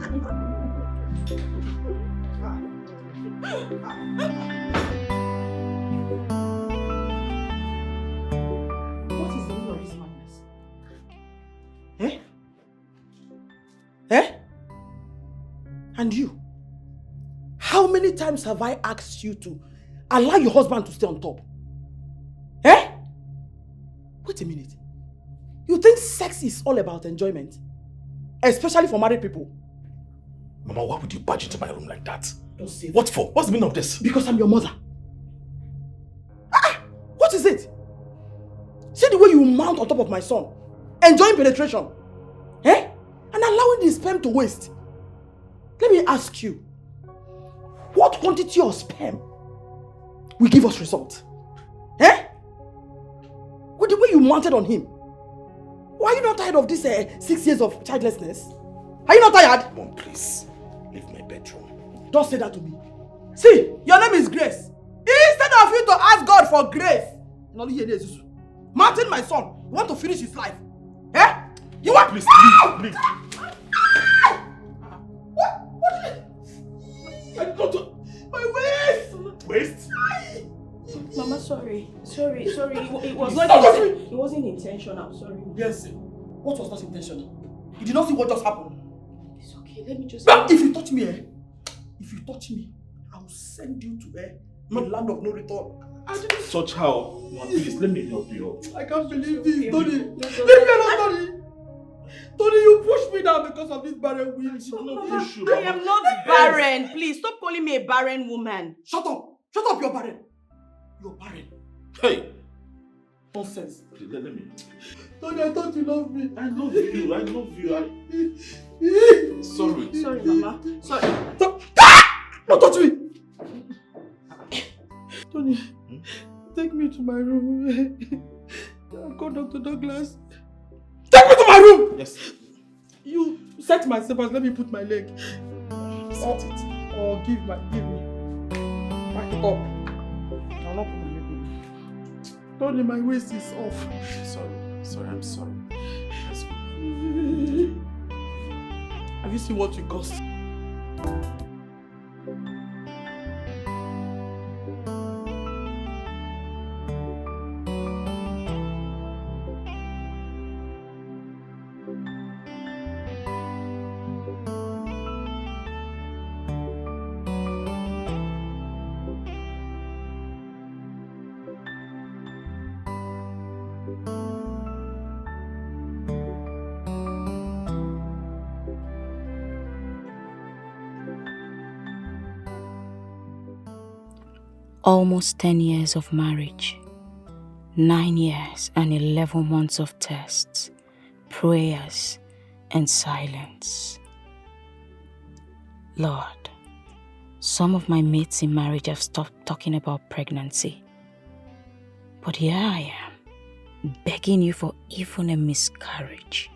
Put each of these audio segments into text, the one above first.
What is the meaning of this madness? Eh? Eh? And you? How many times have I asked you to allow your husband to stay on top? Eh? Wait a minute. You think sex is all about enjoyment? Especially for married people? Mama, why would you barge into my room like that? Don't say that. What for? What's the meaning of this? Because I'm your mother. What is it? See the way you mount on top of my son, enjoying penetration, eh? And allowing the sperm to waste. Let me ask you, what quantity of sperm will give us result? Eh? With the way you mounted on him, why are you not tired of this 6 years of childlessness? Are you not tired? Mom, please, leave my bedroom. Don't say that to me. See, your name is Grace. Instead of you to ask God for grace, Martin, my son, you want to finish his life. Eh? You want... Please, please. What is it? I got to... My waist! Waist? Mama, sorry. It was not... It wasn't intentional, sorry. Yes. What was not intentional? You did not see what just happened? It's okay, let me just... If you touch me, I will send you to the land of no return. I didn't touch her. Mom, please, let me help you. I can't believe this, Tony. Leave me alone, Tony. Tony, you pushed me down because of this barren woman. I am not barren. Please, stop calling me a barren woman. Shut up. Shut up, you're barren. You're barren. Hey. Nonsense. Please, let me. Tony, I thought you loved me. I love you. Sorry. Sorry, Mama. Sorry. Don't touch me. Tony, take me to my room. Call Dr. Douglas. Take me to my room! Yes. You set my slippers, let me put my leg. Set it. Or give me. Back it up. I'll not put my leg on. Tony, my waist is off. Sorry, I'm sorry. Let's go. Have you seen what you cost? Almost 10 years of marriage, 9 years and 11 months of tests, prayers, and silence. Lord, some of my mates in marriage have stopped talking about pregnancy. But here I am, begging you for even a miscarriage.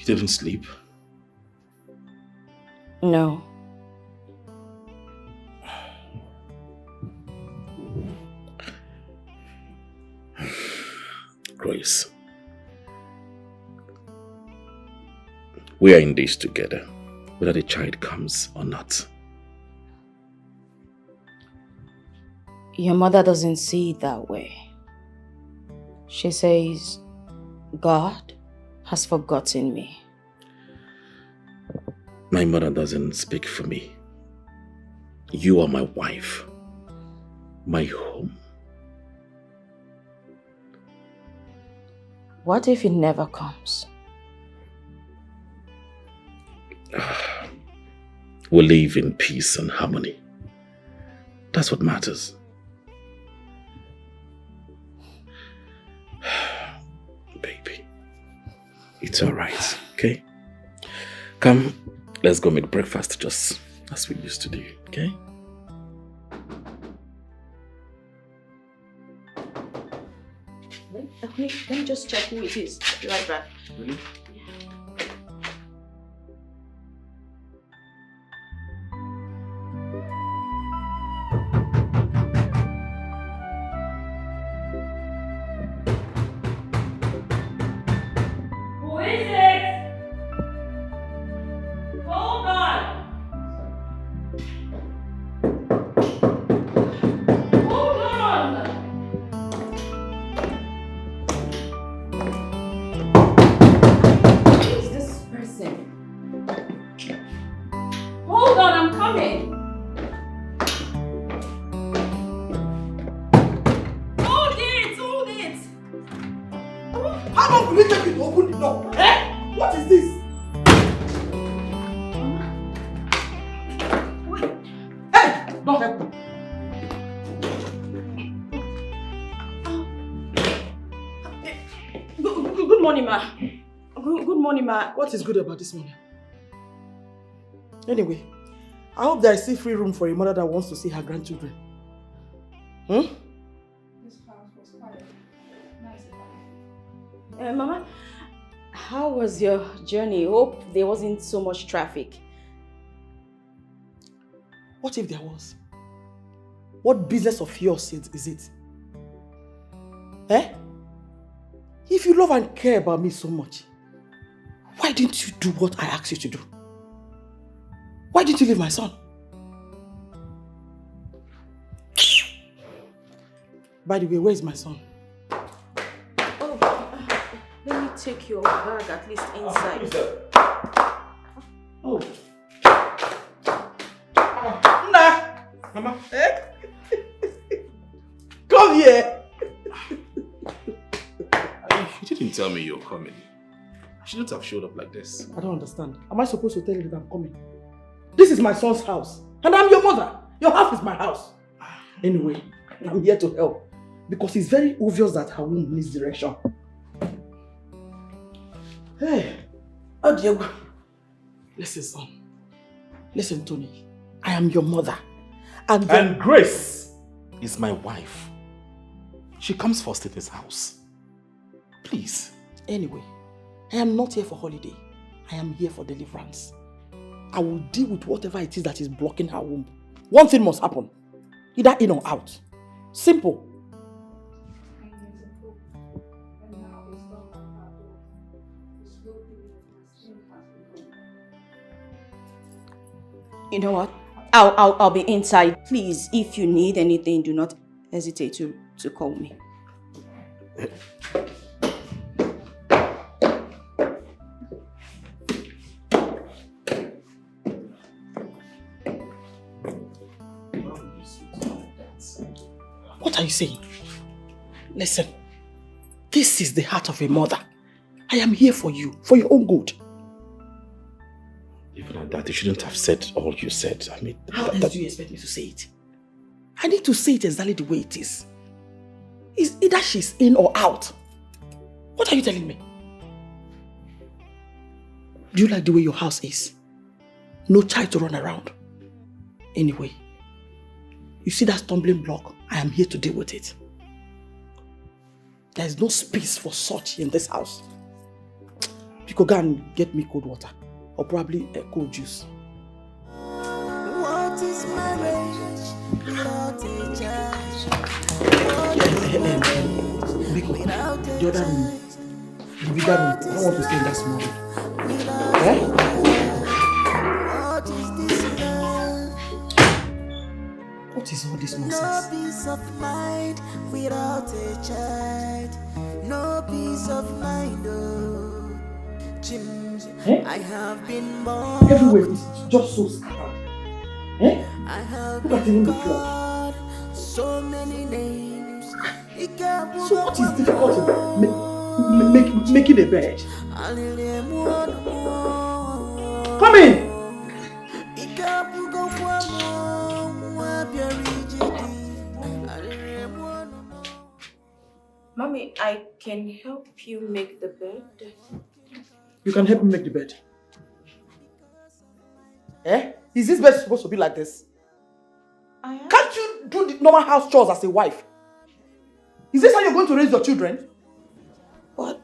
Didn't sleep? No. Grace, we are in this together, whether the child comes or not. Your mother doesn't see it that way. She says, God has forgotten me. My mother doesn't speak for me. You are my wife. My home. What if it never comes? We live in peace and harmony. That's what matters. Baby, it's alright, okay? Come, let's go make breakfast just as we used to do, okay? Let me just check who it is. Be right back. Really? Who is it? Hold on. Hold on. Who is this person? Hold on, I'm coming. Hold it. How long will it take you to open the door? Eh? What is this? Hey! Don't help me. Good morning, ma. Good morning, ma. What is good about this morning? Anyway, I hope there is still free room for a mother that wants to see her grandchildren. This house was quiet. Nice. Mama, how was your journey? Hope there wasn't so much traffic. What if there was? What business of yours is it? Eh? If you love and care about me so much, why didn't you do what I asked you to do? Why didn't you leave my son? By the way, where is my son? Oh, let me take your bag at least inside. Oh. Nah. Mama. Eh? Come here. You didn't tell me you're coming. I shouldn't have showed up like this. I don't understand. Am I supposed to tell you that I'm coming? This is my son's house. And I'm your mother. Your house is my house. Anyway, I'm here to help. Because it's very obvious that her womb needs direction. Hey. Oh, Diego. Listen, son. Listen, Tony. I am your mother. And Grace is my wife. She comes first in this house. Please. Anyway, I am not here for holiday. I am here for deliverance. I will deal with whatever it is that is blocking her womb. One thing must happen. Either in or out. Simple. You know what? I'll be inside. Please, if you need anything, do not hesitate to call me. What are you saying? Listen, this is the heart of a mother. I am here for you, for your own good. Even at that, you shouldn't have said all you said. I mean, how else do you expect me to say it? I need to say it exactly the way it is. It's either she's in or out. What are you telling me? Do you like the way your house is? No child to run around. Anyway, you see that stumbling block? I am here to deal with it. There is no space for such in this house. You could go and get me cold water. Or probably a cold juice. What is marriage? Not a child. The other room. The bigger room. I don't want to stay in that small room. Eh? What is this love? What is all this No nonsense? peace of mind without a child. No peace of mind, oh. I have been born. Everywhere is just so scattered. I have Look at even been the floor. called so many names. So what is difficult in making a bed? Come in! Mommy, I can help you make the bed. You can help me make the bed. Is this bed supposed to be like this? Can't you do the normal house chores as a wife? Is this how you're going to raise your children? But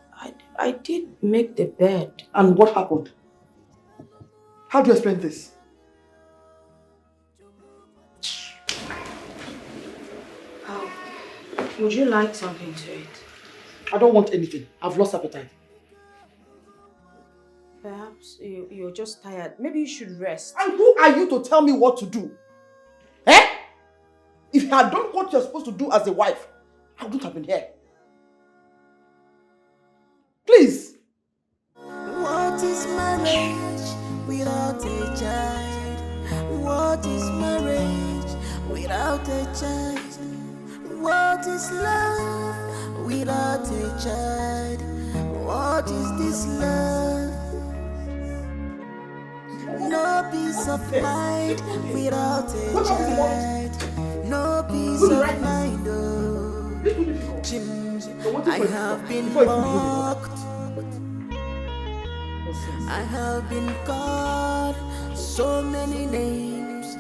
I did make the bed. And what happened? How do you explain this? Would you like something to eat? I don't want anything. I've lost appetite. Perhaps you're just tired. Maybe you should rest. And who are you to tell me what to do? If you had done what you're supposed to do as a wife, I wouldn't have been here. Please. What is marriage without a child? What is marriage without a child? What is love without a child? What is this love? No peace of mind without a child. No peace of mind, oh. I have been mocked. I have been called so many names.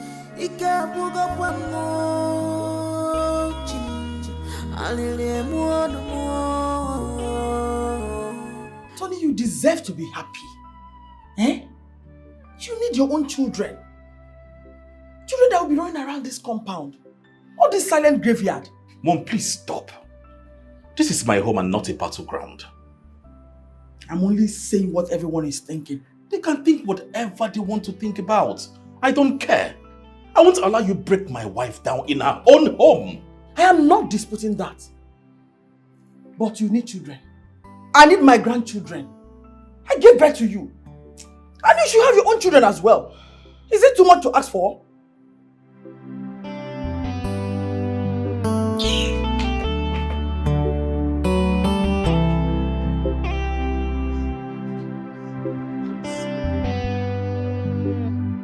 Tony, you deserve to be happy. You need your own children. Children that will be running around this compound. Or this silent graveyard. Mom, please stop. This is my home and not a battleground. I'm only saying what everyone is thinking. They can think whatever they want to think about. I don't care. I won't allow you break my wife down in her own home. I am not disputing that. But you need children. I need my grandchildren. I gave birth to you. And you should have your own children as well. Is it too much to ask for?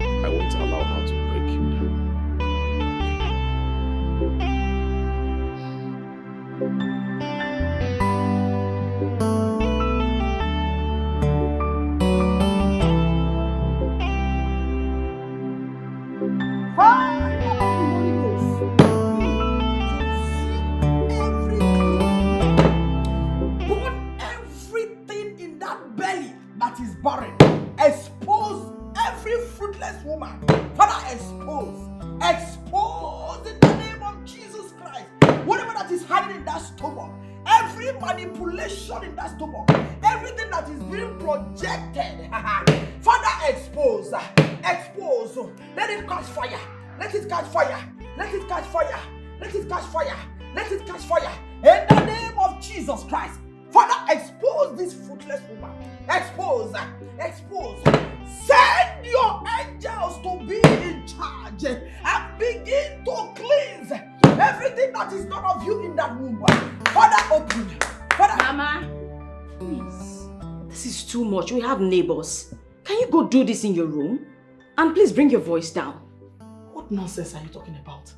I won't allow her to break you down. Everything in that belly that is barren. Expose every fruitless woman. Father, expose. Expose in the name of Jesus Christ. Whatever that is hiding in that stomach. Every manipulation in that stomach. Everything that is being projected. Father, expose. Expose. Let it catch fire. Let it catch fire. Let it catch fire. Let it catch fire. Let it catch fire. In the name of Jesus Christ. Father, expose this fruitless woman. Expose. Expose. Send your angels to be in charge and begin to cleanse everything that is not of you in that womb. Father, open. Father. Mama, please. This is too much. We have neighbors. Can you go do this in your room? And please bring your voice down. What nonsense are you talking about?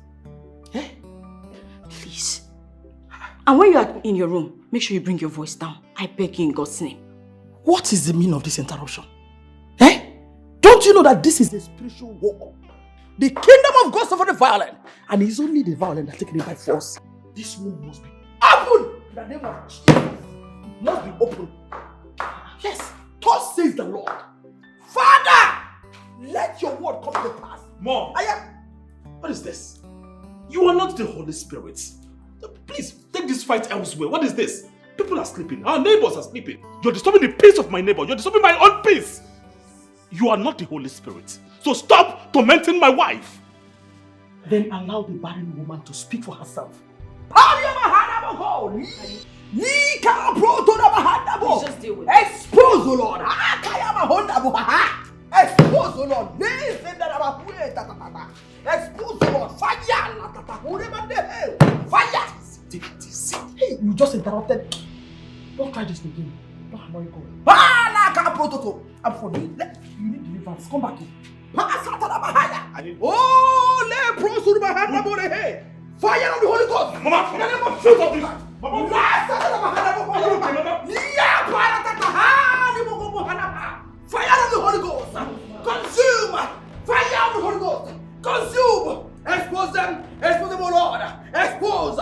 Please. And when you are in your room, make sure you bring your voice down. I beg you in God's name. What is the meaning of this interruption? Don't you know that this is a spiritual war? The kingdom of God suffered the violent, and it's only the violent that take it by force. This womb must be open in the name of Jesus. It must be open. Yes, thus says the Lord. Father, let your word come to pass. Mom, what is this? You are not the Holy Spirit. Please, take this fight elsewhere. What is this? People are sleeping. Our neighbors are sleeping. You're disturbing the peace of my neighbor. You're disturbing my own peace. You are not the Holy Spirit. So stop tormenting my wife. then allow the barren woman to speak for herself. Just deal with it. Expose, O Lord. Expose, O Lord. Expose, O Lord. Fire. Fire. Hey, you just interrupted. Don't try this again. Don't annoy God. I'm for you. You need deliverance. Come back here. Oh, fire of the Holy Ghost. Mama, In the name of shut Jesus. up, please. Mama, Fire of the Holy Ghost. Consume. Fire of the Holy Ghost. Consume. Expose them, O Lord. Expose.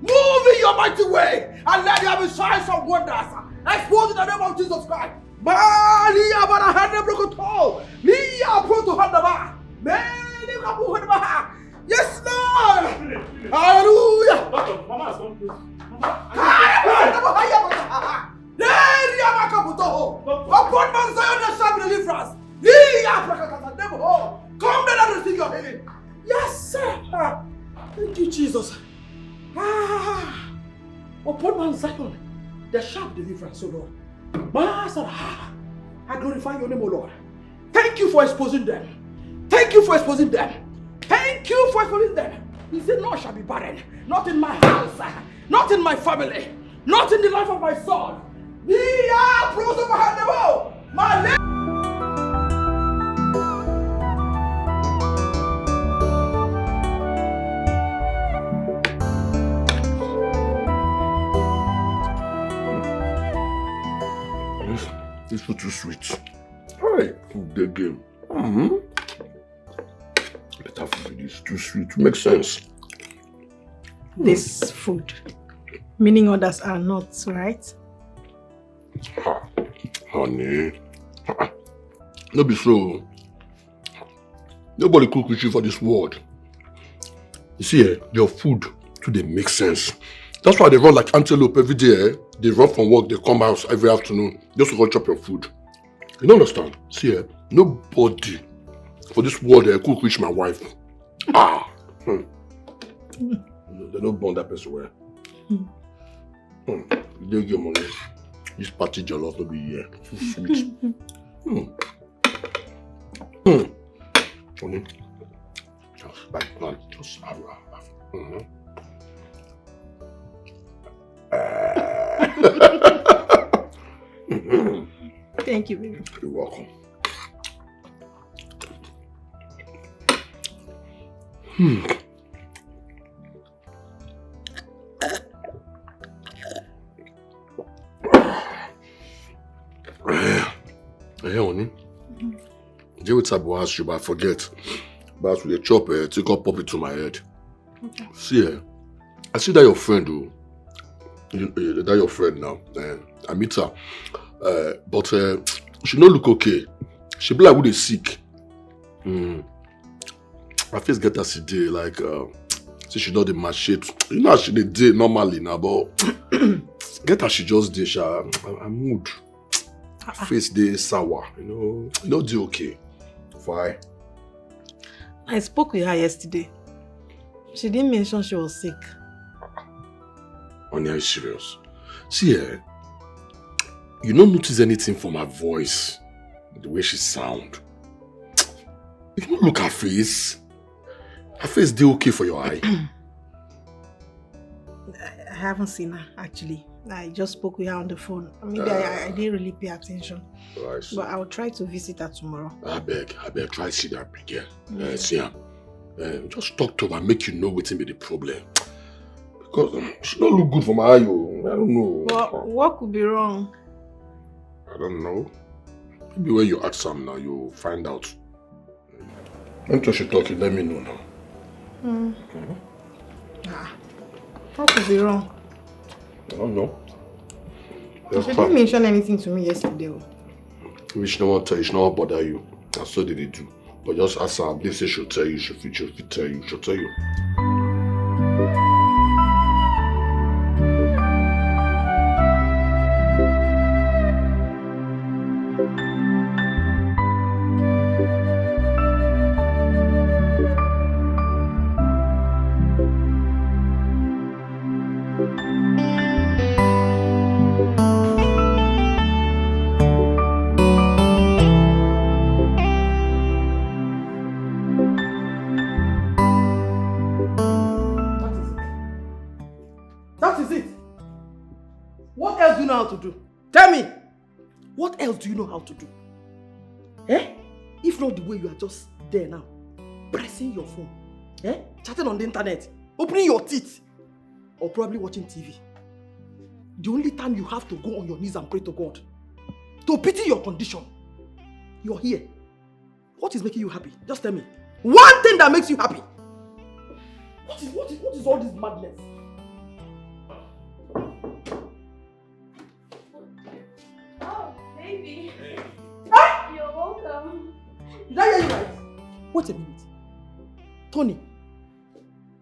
Move in your mighty way. And let there be signs and wonders. Expose in the name of Jesus Christ. Yes, Lord. Hallelujah. Mama has gone crazy. Upon Mount Zion there shall be deliverance. Come down and receive your healing. Yes, sir. Thank you, Jesus. Upon Mount Zion there shall be deliverance, O Lord. Master, I glorify your name, O Lord. Thank you for exposing them. Thank you for exposing them. Thank you for exposing them. He said, "None shall be barren. Not in my house, not in my family, not in the life of my son." This food too sweet. Hey, food the game. Better food is too sweet. Makes sense. This food, meaning others are not, right? Honey. No be so. Nobody cook with you for this world. You see, your food too they make sense. That's why they run like antelope every day. They run from work, they come out every afternoon just to go chop your food. You don't understand? See, nobody for this world cook reach my wife. They don't burn that person well. They give money. This party jollof will be here. So sweet. Honey, just like that, just have. Thank you, baby. You're welcome. Hey, honey. You would have asked you, but I forget. But with the chop, take up pop it to my head. Okay. See, I see that your friend, that your friend now. I meet her. But she don't look okay. She be like, who they sick? I first get her today, like, see she don't the match shape. You know how she did normally now, but get her she just did. I'm mood. Face day sour, you know do okay. Why? I spoke with her yesterday. She didn't mention she was sick. Honey, are you serious? See, you don't notice anything from her voice, the way she sound. You don't look her face. Her face did okay for your eye. I haven't seen her, actually. I just spoke with her on the phone. Maybe I didn't really pay attention. Right. But I will try to visit her tomorrow. I beg, try to see that again. See her. Just talk to her, make you know what's be the problem. Because she don't look good for my eye. I don't know. But what could be wrong? I don't know. Maybe when you ask her now, you'll find out. Until she talking, let me know now. What could be wrong? I don't know. She didn't mention anything to me yesterday. Maybe she don't want to tell you, she don't want to bother you. That's what they do. But just ask her, they say she'll tell you, she'll tell you. you know how to do? Tell me. What else do you know how to do? Eh? If not the way you are just there now, pressing your phone, chatting on the internet, opening your teeth, or probably watching TV. The only time you have to go on your knees and pray to God, to pity your condition, you're here. What is making you happy? Just tell me. One thing that makes you happy. What is all this madness? Oh, baby. Hey. Ah! You're welcome. Did I hear you right? Wait a minute. Tony,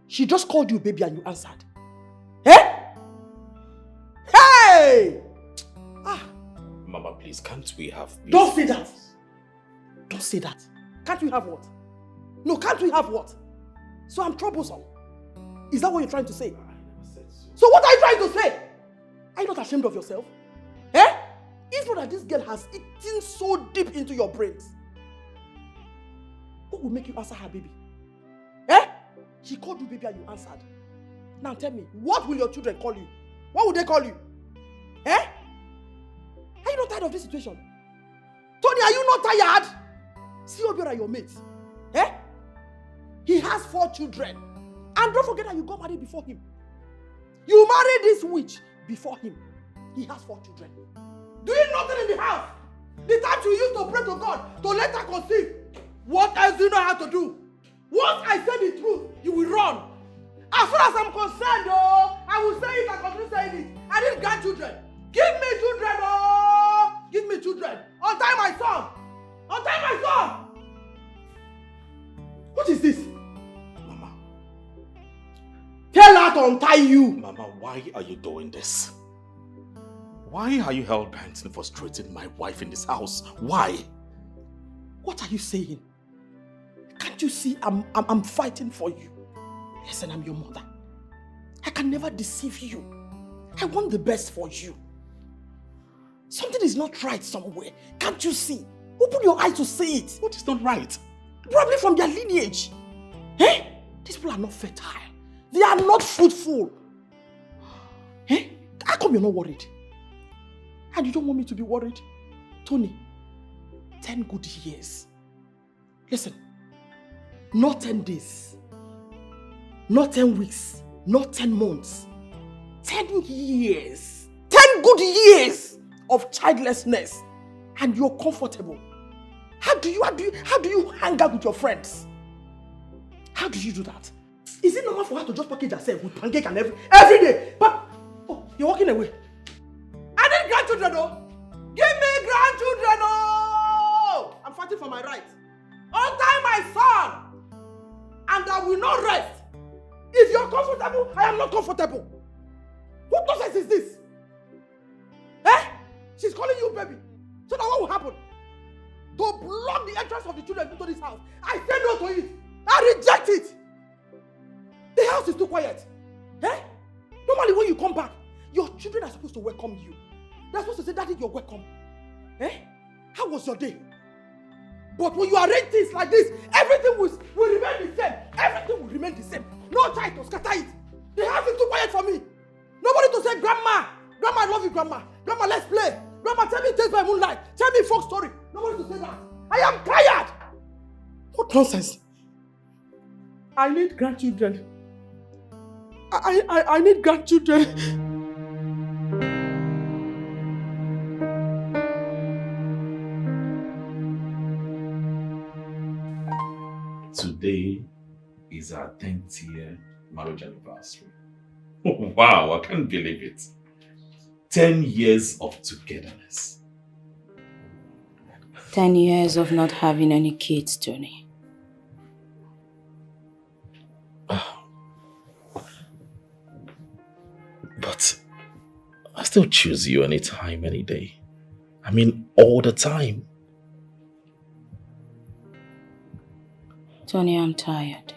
she just called you baby and you answered. Eh? Hey! Ah! Mama, please, can't we have peace? Don't say that. Don't say that. Can't we have what? No, can't we have what? So I'm troublesome. Is that what you're trying to say? I never said so. So what are you trying to say? Are you not ashamed of yourself? Eh? If not that this girl has eaten so deep into your brains, what will make you answer her baby? Eh? She called you baby and you answered. Now tell me, what will your children call you? What will they call you? Eh? Are you not tired of this situation? Tony, are you not tired? See Obiora, your mate. Eh? He has 4 children. And don't forget that you got married before him. You married this witch before him. He has 4 children. Doing nothing in the house. The time you used to pray to God to let her conceive. What else do you know how to do? Once I say the truth, you will run. As far as I'm concerned, I will say it and continue saying it. I need grandchildren. Give me children, give me children. Untie my son. Untie my son. What is this? Mama. Tell her to untie you. Mama, why are you doing this? Why are you hell-bent and frustrating my wife in this house? Why? What are you saying? Can't you see I'm fighting for you? Listen, I'm your mother. I can never deceive you. I want the best for you. Something is not right somewhere. Can't you see? Open your eyes to see it. What is not right? Probably from their lineage. Eh? These people are not fertile. They are not fruitful. Eh? How come you're not worried? And you don't want me to be worried? Tony, 10 good years. Listen, not 10 days, not 10 weeks, not 10 months. 10 years. 10 good years of childlessness. And you're comfortable. How do you hang out with your friends? How do you do that? Is it normal for her to just package herself with pancake and every day? But oh, you're walking away. I need grandchildren, oh! Give me grandchildren, oh! I'm fighting for my rights. Untie my son! And I will not rest. If you're comfortable, I am not comfortable. What nonsense is this? Eh? She's calling you baby. So now what will happen? To block the entrance of the children into this house. I say no to it. I reject it. The house is too quiet. Eh? Normally when you come back, your children are supposed to welcome you. They're supposed to say, Daddy, you're welcome. Eh? How was your day? But when you arrange things like this, everything will remain the same. Everything will remain the same. No child to scatter it. The house is too quiet for me. Nobody to say, Grandma, Grandma, I love you, Grandma. Grandma, let's play. Grandma, tell me Tales by Moonlight. Tell me folk story. Nobody to say that. I am tired. What nonsense. I need grandchildren. I need grandchildren. Today is our 10th year marriage anniversary. Wow, I can't believe it. 10 years of togetherness. 10 years of not having any kids, Tony. But I still choose you anytime, any day. I mean, all the time. Tony, I'm tired.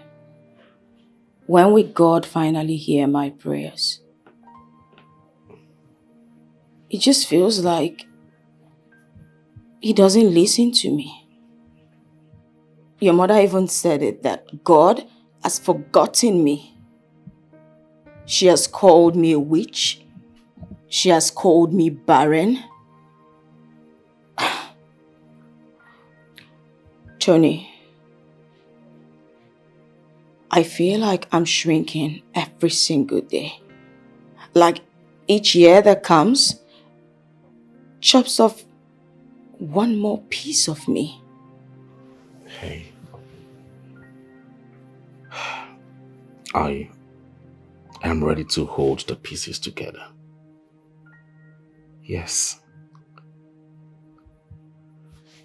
When will God finally hear my prayers? It just feels like He doesn't listen to me. Your mother even said it, that God has forgotten me. She has called me a witch. She has called me barren. Tony, I feel like I'm shrinking every single day. Like each year that comes chops off one more piece of me. Hey. I am ready to hold the pieces together. Yes.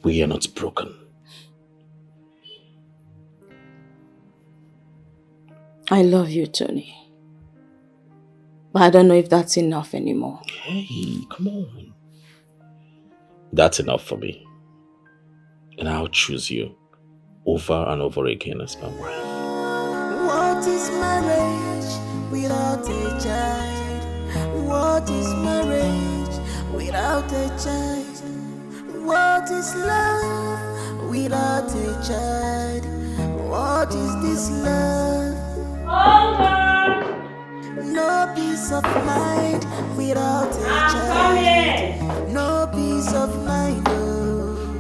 We are not broken. I love you, Tony. But I don't know if that's enough anymore. Hey, come on. That's enough for me. And I'll choose you over and over again as my wife. What is marriage without a child? What is marriage without a child? What is love without a child? What is this love? No peace of mind without a child. No peace of mind. Oh,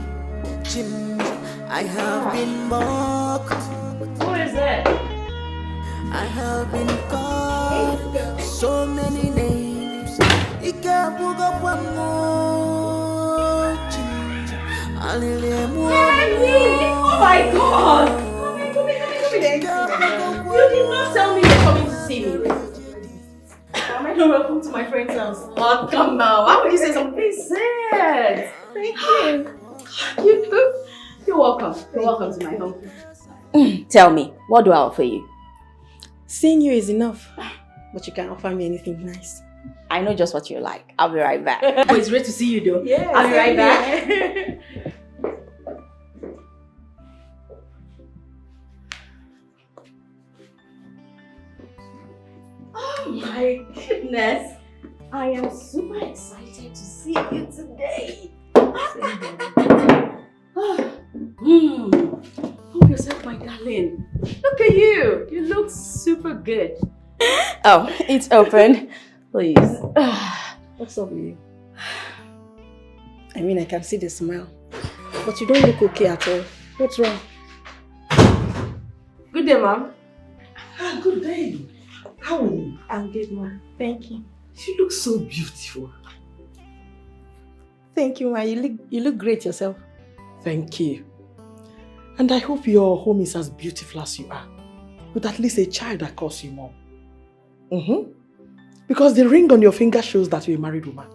I have been mocked. Who is it? I have been called so many names. Oh my God! Come in. You did not tell me you're coming to see me. Am I not welcome to my friend's house? Oh, come now. Why would you say something? Please say it. Thank you. You're welcome. You're welcome to my home. Tell me, what do I offer you? Seeing you is enough, but you can't offer me anything nice. I know just what you like. I'll be right back. Oh, it's great to see you though. Yes, I'll be right back. Oh my goodness. I am super excited to see you today. Help yourself, my darling. Look at you. You look super good. Oh, it's open. Please. What's up with you? I mean, I can see the smile, but you don't look okay at all. What's wrong? Good day, Mom. Good day. How are you? I'm good, Mom. Thank you. You look so beautiful. Thank you, Ma. You look great yourself. Thank you. And I hope your home is as beautiful as you are, with at least a child that calls you mom. Because the ring on your finger shows that you're a married woman.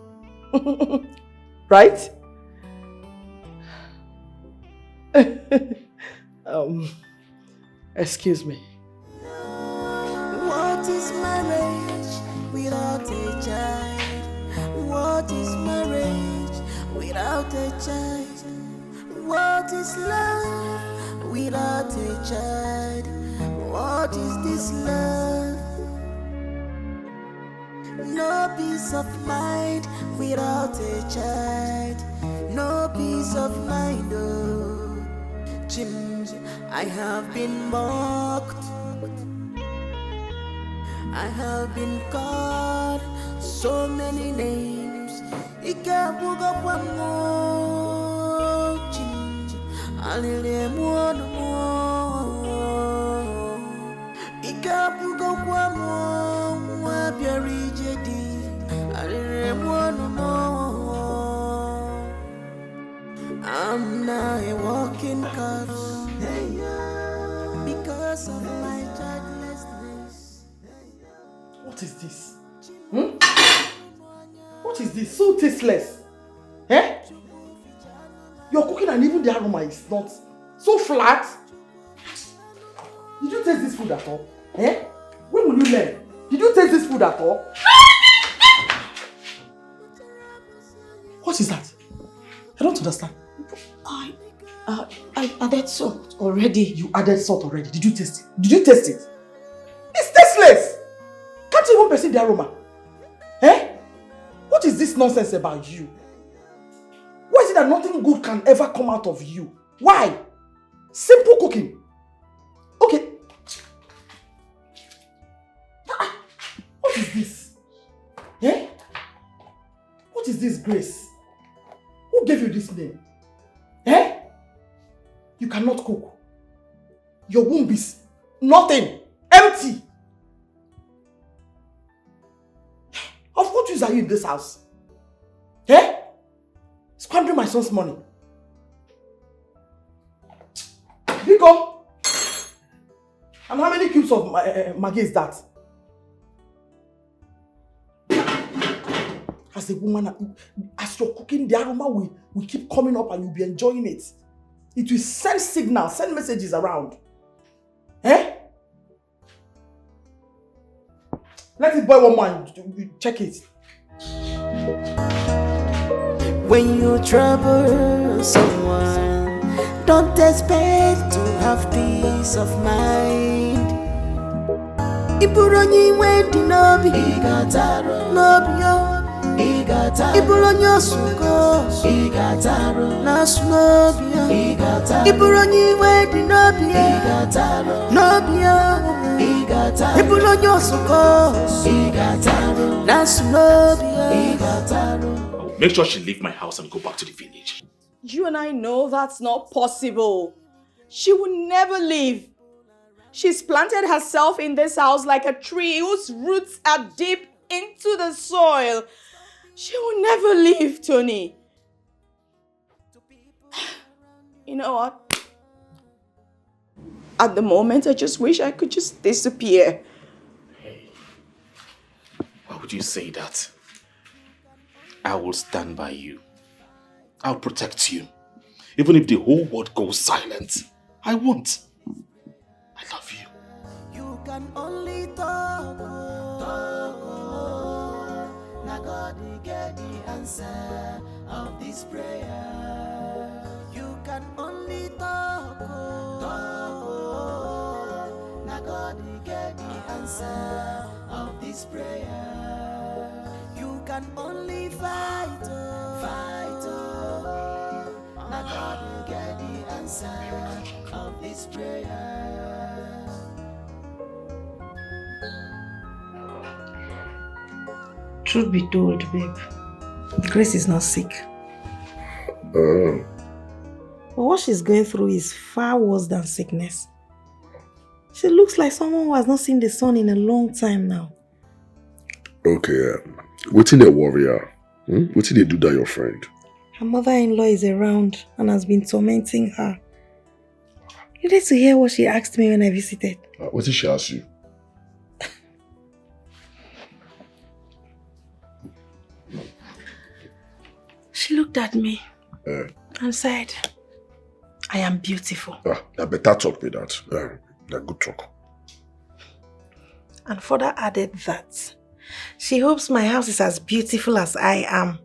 Right? Excuse me. What is marriage without a child? What is marriage without a child? What is love without a child? What is this love? No peace of mind without a child. No peace of mind. Oh, I have been mocked. I have been called so many names. I'm now a walking corpse because of my childlessness. What is this? What is this? So tasteless. Eh? You're cooking and even the aroma is not so flat. Did you taste this food at all? Eh? When will you learn? Did you taste this food at all? What is that? I don't understand. I added salt already. You added salt already. Did you taste it? Did you taste it? It's tasteless. Can't you even perceive the aroma? Eh? What is this nonsense about you? Why is it that nothing good can ever come out of you? Why? Simple cooking. Okay. What is this? Eh? is this, Grace? Who gave you this name? Eh? You cannot cook. Your womb is nothing. Empty. Of what use are you in this house? Eh? Squandering my son's money. Biko! And how many cubes of Maggi is that? As a woman, as you're cooking, the aroma will keep coming up and you'll be enjoying it. It will send signals, send messages around. Eh? Let it boil one more, check it. When you trouble someone, don't expect to have peace of mind. Iburonyi wedi nobi, igataro nobi yo. Iburonyi suko, igataro nasu nobi yo. Iburonyi wedi nobi, igataro nobi yo. Iburonyi suko, igataro nasu nobi yo. Make sure she leave my house and go back to the village. You and I know that's not possible. She will never leave. She's planted herself in this house like a tree whose roots are deep into the soil. She will never leave, Tony. You know what? At the moment, I just wish I could just disappear. Hey, why would you say that? I will stand by you. I'll protect you. Even if the whole world goes silent, I won't. I love you. You can only talk. Now God will get the answer of this prayer. You can only talk. Now God will get the answer of this prayer. You can only fight. Now God will get the answer of this prayer. Truth be told, babe, Grace is not sick. But what she's going through is far worse than sickness. She looks like someone who has not seen the sun in a long time now. Okay, what in a warrior? What did they do that, your friend? Her mother-in-law is around and has been tormenting her. You need to hear what she asked me when I visited. What did she ask you? She looked at me and said, I am beautiful. I better talk with that. That good talk. And further added that she hopes my house is as beautiful as I am,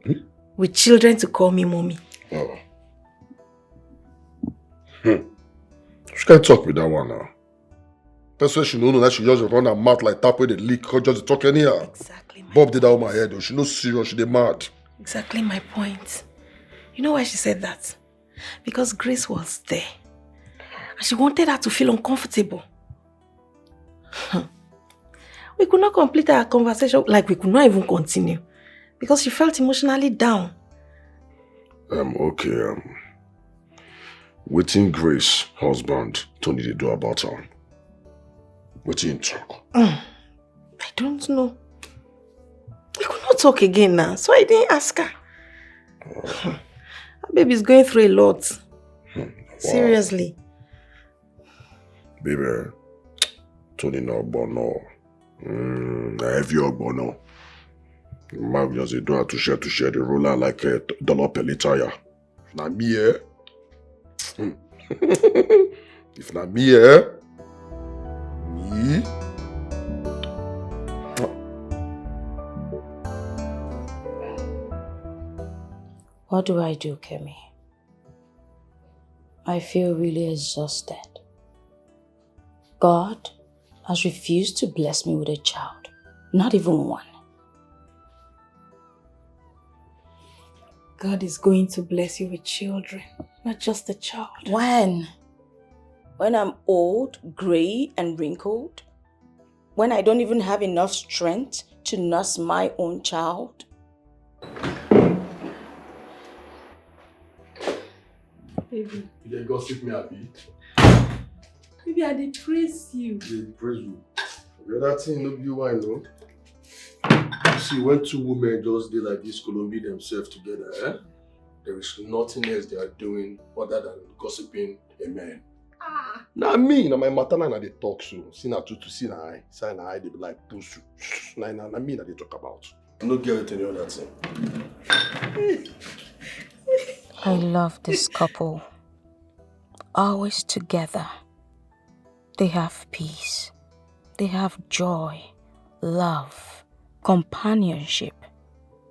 with children to call me mommy. Oh. She can't talk with that one now. That's why she know that she just run her mouth like tap with the leak, just talk anyhow. Exactly. Bob did that on my head though. She no serious, she dey mad. Exactly my point. You know why she said that? Because Grace was there. And she wanted her to feel uncomfortable. We could not complete our conversation, like we could not even continue. Because she felt emotionally down. Okay, waiting Grace, husband, Tony they do about her. Waiting talk. I don't know. We could not talk again now, so I didn't ask her. Her baby's going through a lot. Wow. Seriously. Baby, Tony no bono. I have your bono. Mag just do her to share the roller like a dollar per liter. If not me, If not me, Me? What do I do, Kemi? I feel really exhausted. God has refused to bless me with a child. Not even one. God is going to bless you with children, not just a child. When? When I'm old, grey and wrinkled? When I don't even have enough strength to nurse my own child? Baby. You dey gossip me, Abi? Baby, I dey praise you. They praise you. The other thing, no be why, no? See, when two women just did like this, Colombia themselves together, there is nothing else they are doing other than gossiping a man. Now me, now my matana na they talk so. See na to see na I, say na I they be like push. Na me na they talk about. I no get any other thing. I love this couple. Always together. They have peace. They have joy, love, companionship.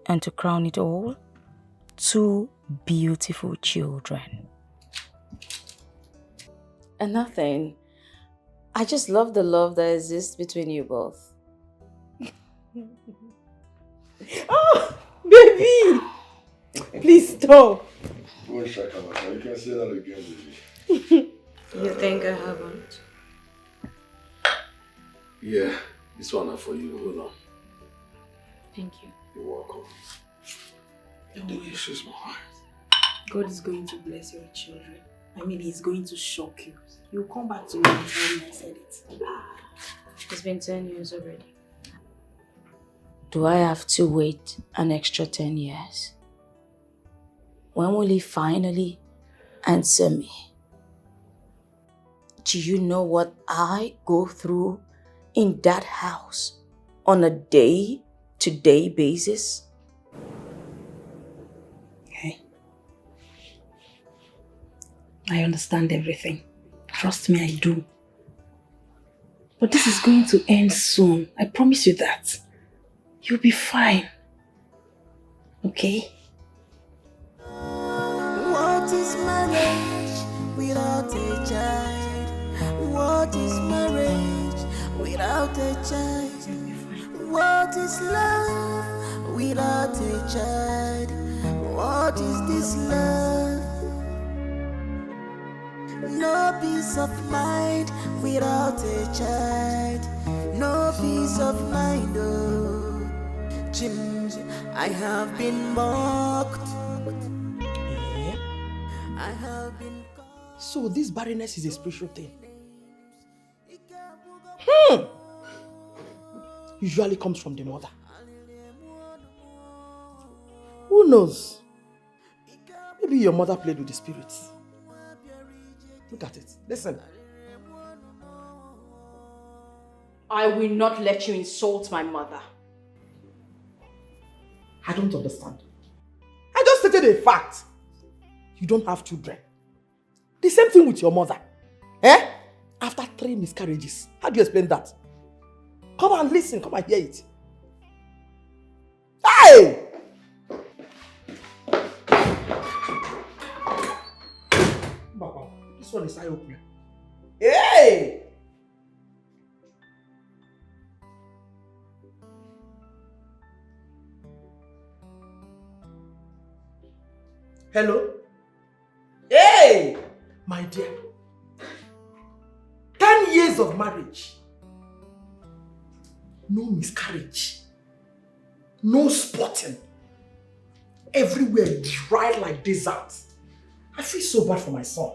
And to crown it all, 2 beautiful children. And nothing. I just love the love that exists between you both. Oh, baby! Please stop. You can say that again, baby. You think I haven't? Yeah, this one is for you. Hold on. Thank you. You're welcome. Delicious, my heart. God is going to bless your children. I mean, he's going to shock you. You'll come back to me and tell me I said it. It's been 10 years already. Do I have to wait an extra 10 years? When will he finally answer me? Do you know what I go through in that house on a day-to-day basis? Okay. I understand everything. Trust me, I do. But this is going to end soon. I promise you that. You'll be fine. Okay? What is marriage without a child? What is marriage without a child? What is love without a child? What is this love? No peace of mind without a child. No peace of mind, oh. I have been mocked. I have been called. So this barrenness is a spiritual thing. Usually comes from the mother. Who knows? Maybe your mother played with the spirits. Look at it. Listen. I will not let you insult my mother. I don't understand. I just stated a fact. You don't have children. The same thing with your mother. After 3 miscarriages. How do you explain that? Come and listen. Come and hear it. Hey! Baba, this one is eye opener. Hey! Hello? Hey! My dear. 10 years of marriage. No miscarriage. No spotting. Everywhere dry like desert. I feel so bad for my son.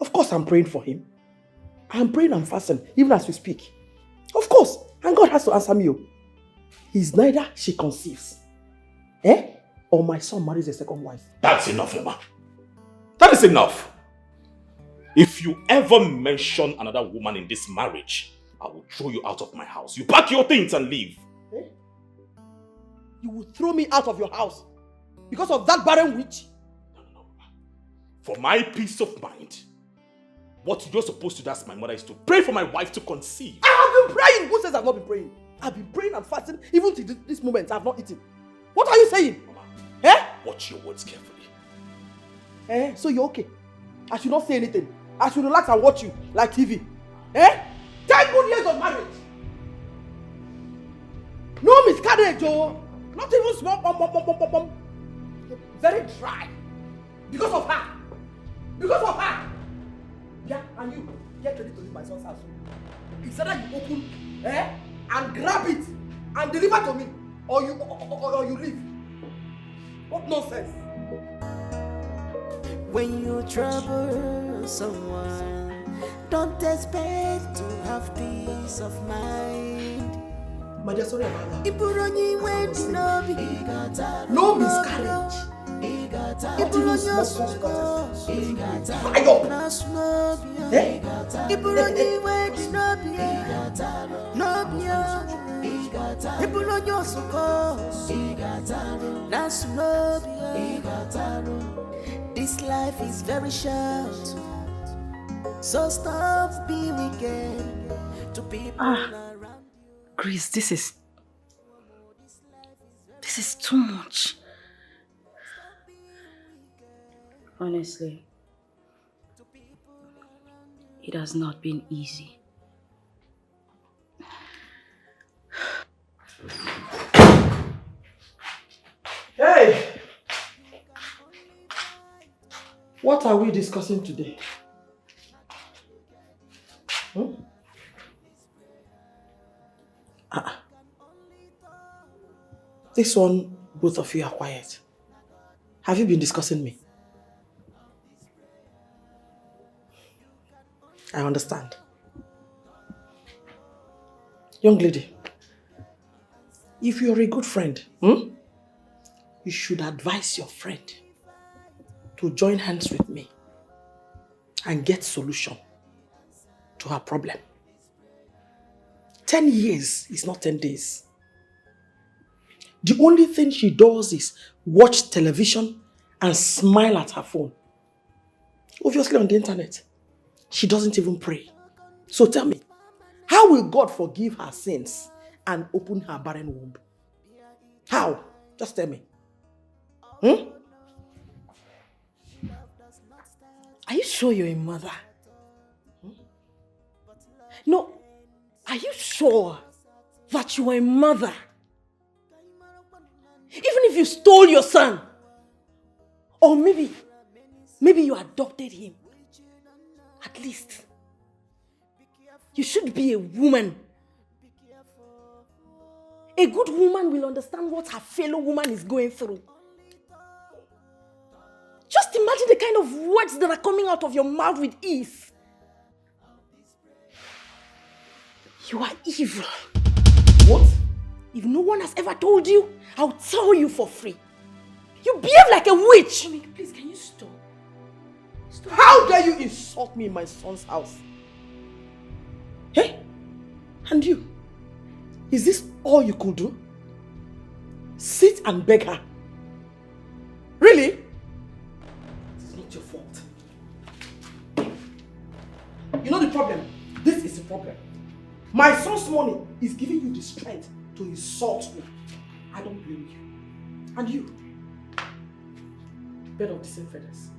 Of course I'm praying for him. I'm praying and fasting even as we speak. Of course. And God has to answer me. He's neither she conceives. Or my son marries a second wife. That's enough, Emma. That is enough. If you ever mention another woman in this marriage, I will throw you out of my house. You pack your things and leave. You will throw me out of your house because of that barren witch? No. For my peace of mind, what you're supposed to do as my mother is to pray for my wife to conceive. I have been praying. Who says I've not been praying? I've been praying and fasting even till this moment. I've not eaten. What are you saying? Mama, watch your words carefully. So you're okay? I should not say anything. I should relax and watch you like TV. 10 good years of marriage. No miscarriage, oh. Not even small pom. Very dry. Because of her. Yeah, and you get ready to leave my son's house. It's either you open and grab it and deliver to me, or you leave. What nonsense. When you trouble someone, don't expect to have peace of mind. My dear, sorry about that. No miscarriage. This life is very short, so stop being wicked to people around. Grace, this is too much. Honestly, it has not been easy. Hey! What are we discussing today? This one, both of you are quiet. Have you been discussing me? I understand. Young lady, if you're a good friend, you should advise your friend to join hands with me and get solution to her problem. 10 years is not 10 days. The only thing she does is watch television and smile at her phone. Obviously on the internet. She doesn't even pray. So tell me, how will God forgive her sins and open her barren womb? How? Just tell me. Are you sure you're a mother? No, are you sure that you are a mother? Even if you stole your son, or maybe you adopted him, at least you should be a woman. A good woman will understand what her fellow woman is going through. Just imagine the kind of words that are coming out of your mouth with ease. You are evil. What? If no one has ever told you, I'll tell you for free. You behave like a witch. Mommy, please, can you stop? Stop. How dare you insult me in my son's house? Hey? And you? Is this all you could do? Sit and beg her? Really? It is not your fault. You know the problem? This is the problem. My son's money is giving you the strength to insult me. I don't blame you. And you? Bird of the same feathers.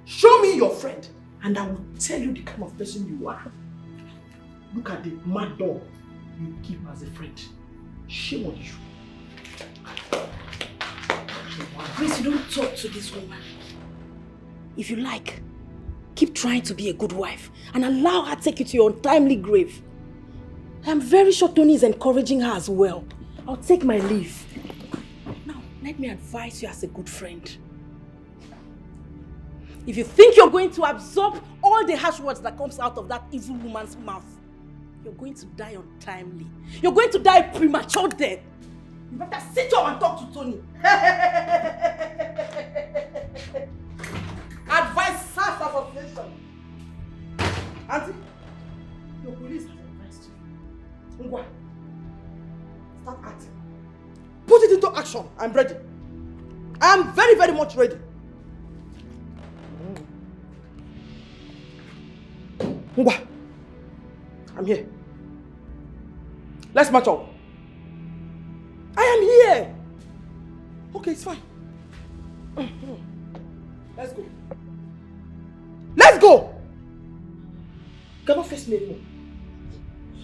Show me your friend and I will tell you the kind of person you are. Look at the mad dog you keep as a friend. Shame on you. Grace, you don't talk to this woman. If you like, keep trying to be a good wife and allow her take you to your untimely grave. I'm very sure Tony is encouraging her as well. I'll take my leave. Now, let me advise you as a good friend. If you think you're going to absorb all the harsh words that comes out of that evil woman's mouth, you're going to die untimely. You're going to die premature death. You better sit up and talk to Tony. Advice association. Auntie, your police has advised you. Ngwa, start acting. Put it into action. I'm ready. I am very, very much ready. Ngwa, I'm here. Let's match up. I am here. Okay, it's fine. Let's go. Let's go! You cannot face me anymore.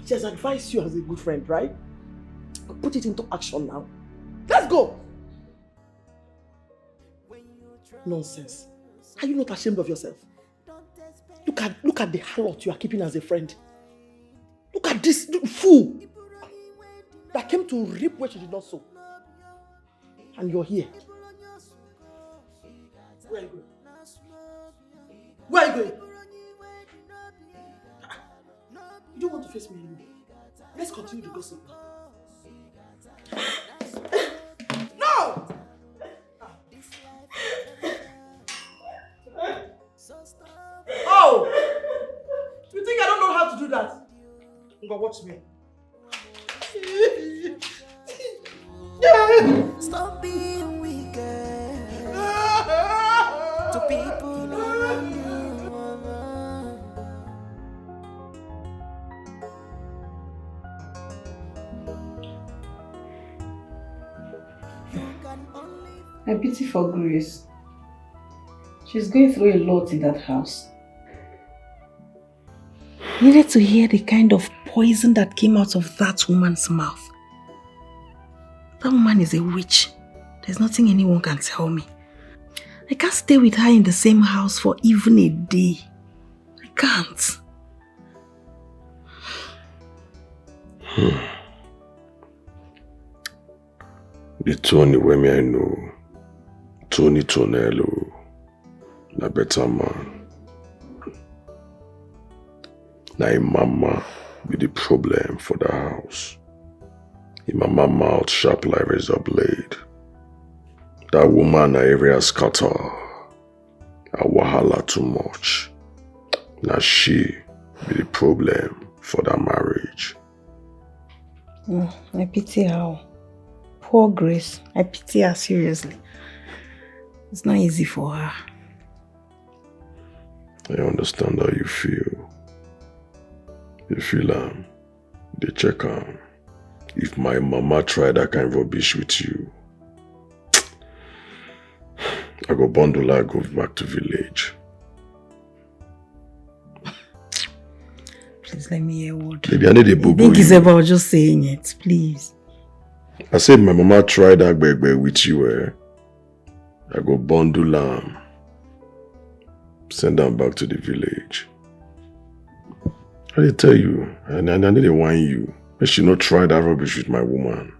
She has advised you as a good friend, right? Put it into action now. Let's go! Nonsense. Are you not ashamed of yourself? Look at the harlot you are keeping as a friend. Look at this fool that came to reap where she did not sow. And you're here. Where are you going? Where are you going? You don't want to face me anymore. Let's continue the gossip. No! Oh! You think I don't know how to do that? Go watch me. Stop being wicked to people around you. I pity for Grace. She's going through a lot in that house. You needed to hear the kind of poison that came out of that woman's mouth. That woman is a witch. There's nothing anyone can tell me. I can't stay with her in the same house for even a day. I can't. The Tony wey me I know, Tony Tonello, na better man. Na him mama be the problem for the house. Him mama mouth sharp like razor blade. That woman na area scatter. A wahala too much. Na she be the problem for that marriage. I pity her. Poor Grace. I pity her seriously. It's not easy for her. I understand how you feel. You feel they check if my mama try that kind of rubbish with you, I go bundle her, go back to village. Please let me hear a word. Maybe I need a boo-boo. I think it's about just saying it, please. I said my mama tried that baby with you, I go bundle her, send her back to the village. I did tell you, and I need to warn you. I should not try that rubbish with my woman.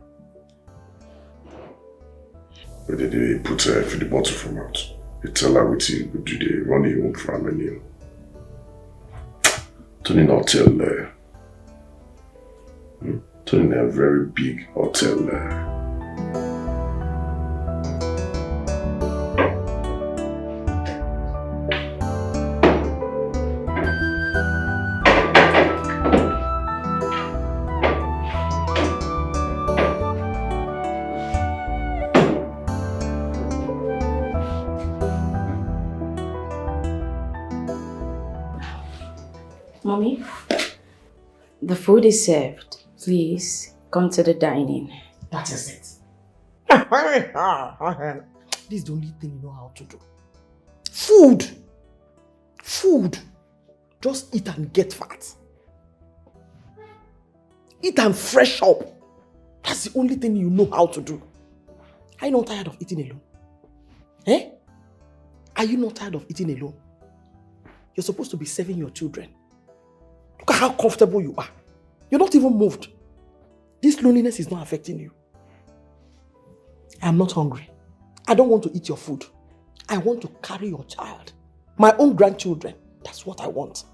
But they put her in the bottle from out. They tell her what you do, they run your own family. Tony in a hotel there. Tony in a very big hotel there. Mommy, the food is served. Please come to the dining. That is it. This is the only thing you know how to do. Food. Food. Just eat and get fat. Eat and fresh up. That's the only thing you know how to do. Are you not tired of eating alone? Eh? Are you not tired of eating alone? You're supposed to be serving your children. Look at how comfortable you are. You're not even moved. This loneliness is not affecting you. I'm not hungry. I don't want to eat your food. I want to carry your child. My own grandchildren. That's what I want.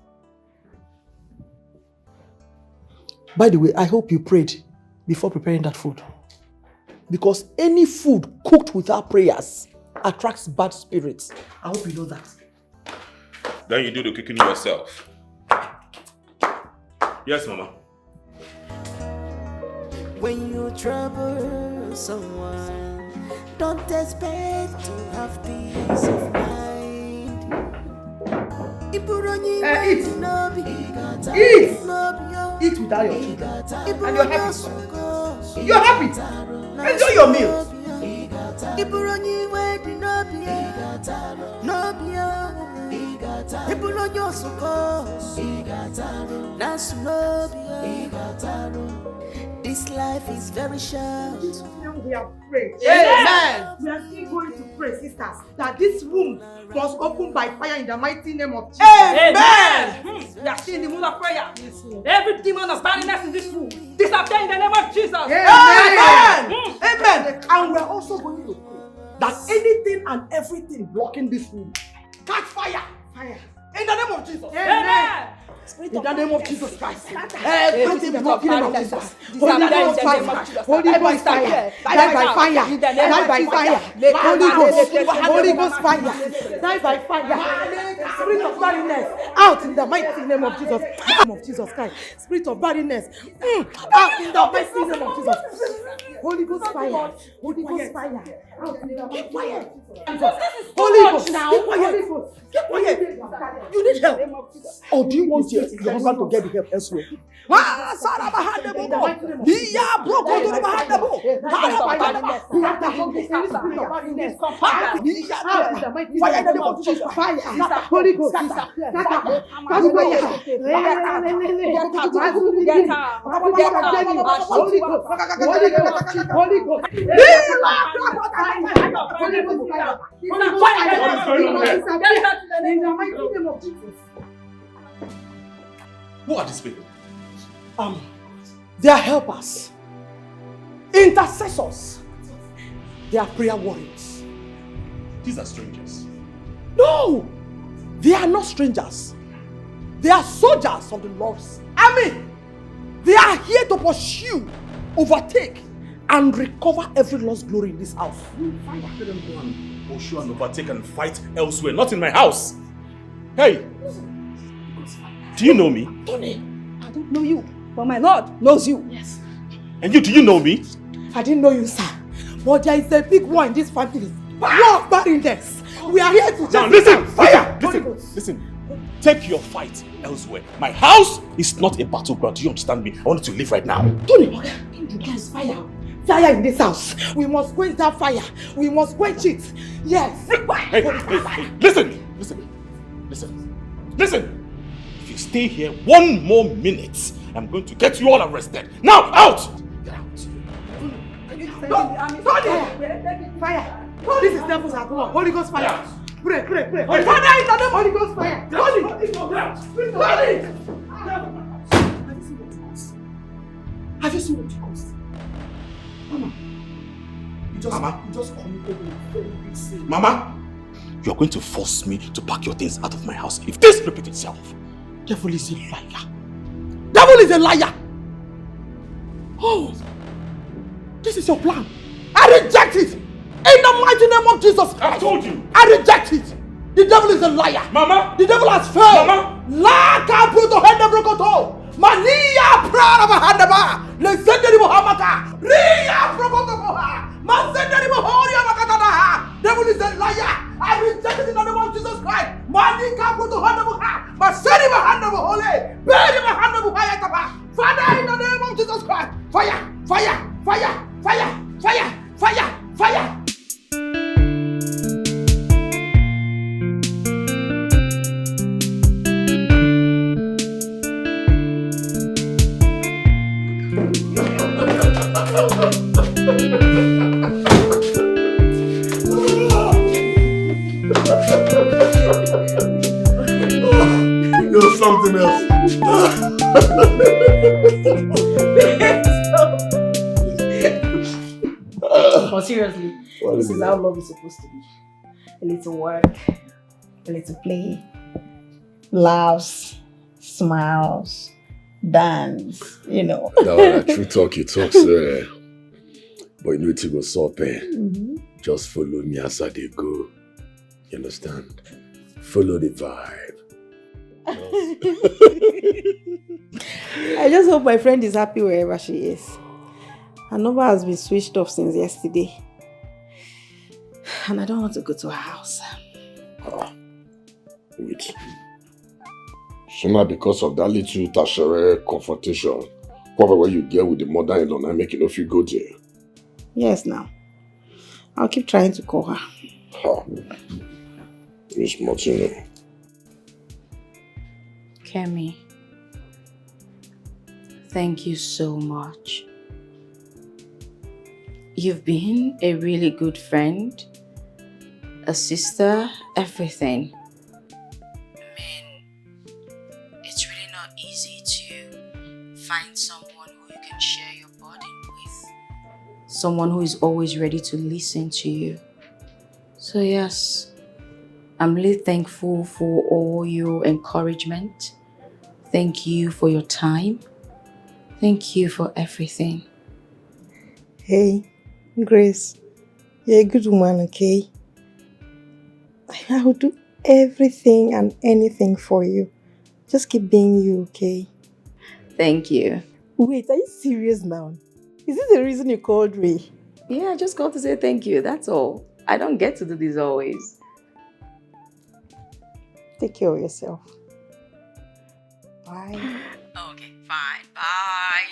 By the way, I hope you prayed before preparing that food. Because any food cooked without prayers attracts bad spirits. I hope you know that. Then you do the cooking yourself. Yes, Mama. When you trouble someone, don't expect to have peace of mind. Eat! Eat! Eat without your children. And you're happy. You're happy. Enjoy your meals. This life is very short. We are praying. Amen. We are still going to pray, sisters, that this womb must open by fire in the mighty name of Jesus. Amen. We are still in the mood of prayer. Every demon of barrenness in this room disappear in the name of Jesus. Amen. Amen. And we are also going to pray that anything and everything blocking this room catch fire. Fire. In the name of Jesus. Amen. In the name of Jesus Christ. Everything blocking in the Jesus. Holy Ghost fire. Holy Ghost fire. Die by fire. Die by fire. Holy Ghost fire. Die by fire. Spirit of barrenness. Out in the mighty name of Jesus. Name of Jesus Christ. Spirit of barrenness. Out in the mighty name of Jesus. Holy Ghost fire. Holy Ghost fire. Out in the mighty name of Jesus. Holy Ghost now. Keep quiet. You need help. Or do you want your husband to get the help elsewhere? Holy Ghost. Who are these people? They are helpers, intercessors. They are prayer warriors. These are strangers. No, they are not strangers. They are soldiers of the Lord's army. They are here to pursue, overtake, and recover every lost glory in this house. Let them go and pursue and overtake and fight elsewhere, not in my house. Hey! Do you know me? Tony, I don't know you, but my Lord knows you. Yes. And you, do you know me? I didn't know you, sir. But there is a big war in this family. War of barrenness. We are here to now listen, fire! Listen. Take your fight elsewhere. My house is not a battleground. Do you understand me? I want you to leave right now. Tony, there's fire. Fire in this house. We must quench that fire. We must quench it. Yes. Hey, listen. If you stay here one more minute, I'm going to get you all arrested. Now, out! Get out. Fire. This is devil's at work. Holy Ghost fire. Pray. Father, in the name Holy Ghost fire. Have you seen what it costs? Mama, you just committed a very big sin. Mama, you're going to force me to pack your things out of my house if this repeats itself. Devil is a liar. Devil is a liar. Oh, this is your plan. I reject it. In the mighty name of Jesus Christ. I told you. I reject it. The devil is a liar. Mama. The devil has failed. Mama. Laka bruto hende brokoto. Mania prara bahandaba. Le senderi mohamaka. Ria brokoto moha. Masenderi mohoria makatana. Devil is a liar. I reject it in the name of Jesus Christ. Manika bruto hende moha. Maseri bahanda mohole. Beri bahanda mohaya tapa. Father, in the name of Jesus Christ. Fire. Fire. Fire. Fire. Fire. Fire. Fire. You're something else. But seriously, this is how love is supposed to be. A little work, a little play, laughs, smiles, dance, you know. Now, true talk, you talk, sir. But you know to go stop, eh? Just follow me as I dey go. You understand? Follow the vibe. I just hope my friend is happy wherever she is. Her number has been switched off since yesterday. And I don't want to go to her house. Wait. So now because of that little tertiary confrontation, probably what you get with the mother-in-law, I make it no feel go there. Yes, now. I'll keep trying to call her. Miss Martina. Kemi, thank you so much. You've been a really good friend, a sister, everything. It's really not easy to find someone who you can share your burden with. Someone who is always ready to listen to you. So yes, I'm really thankful for all your encouragement. Thank you for your time. Thank you for everything. Hey, Grace, you're a good woman, okay? I will do everything and anything for you. Just keep being you, okay? Thank you. Wait, are you serious now? Is this the reason you called me? Yeah, I just got to say thank you, that's all. I don't get to do this always. Take care of yourself. Bye. Okay, fine. Bye.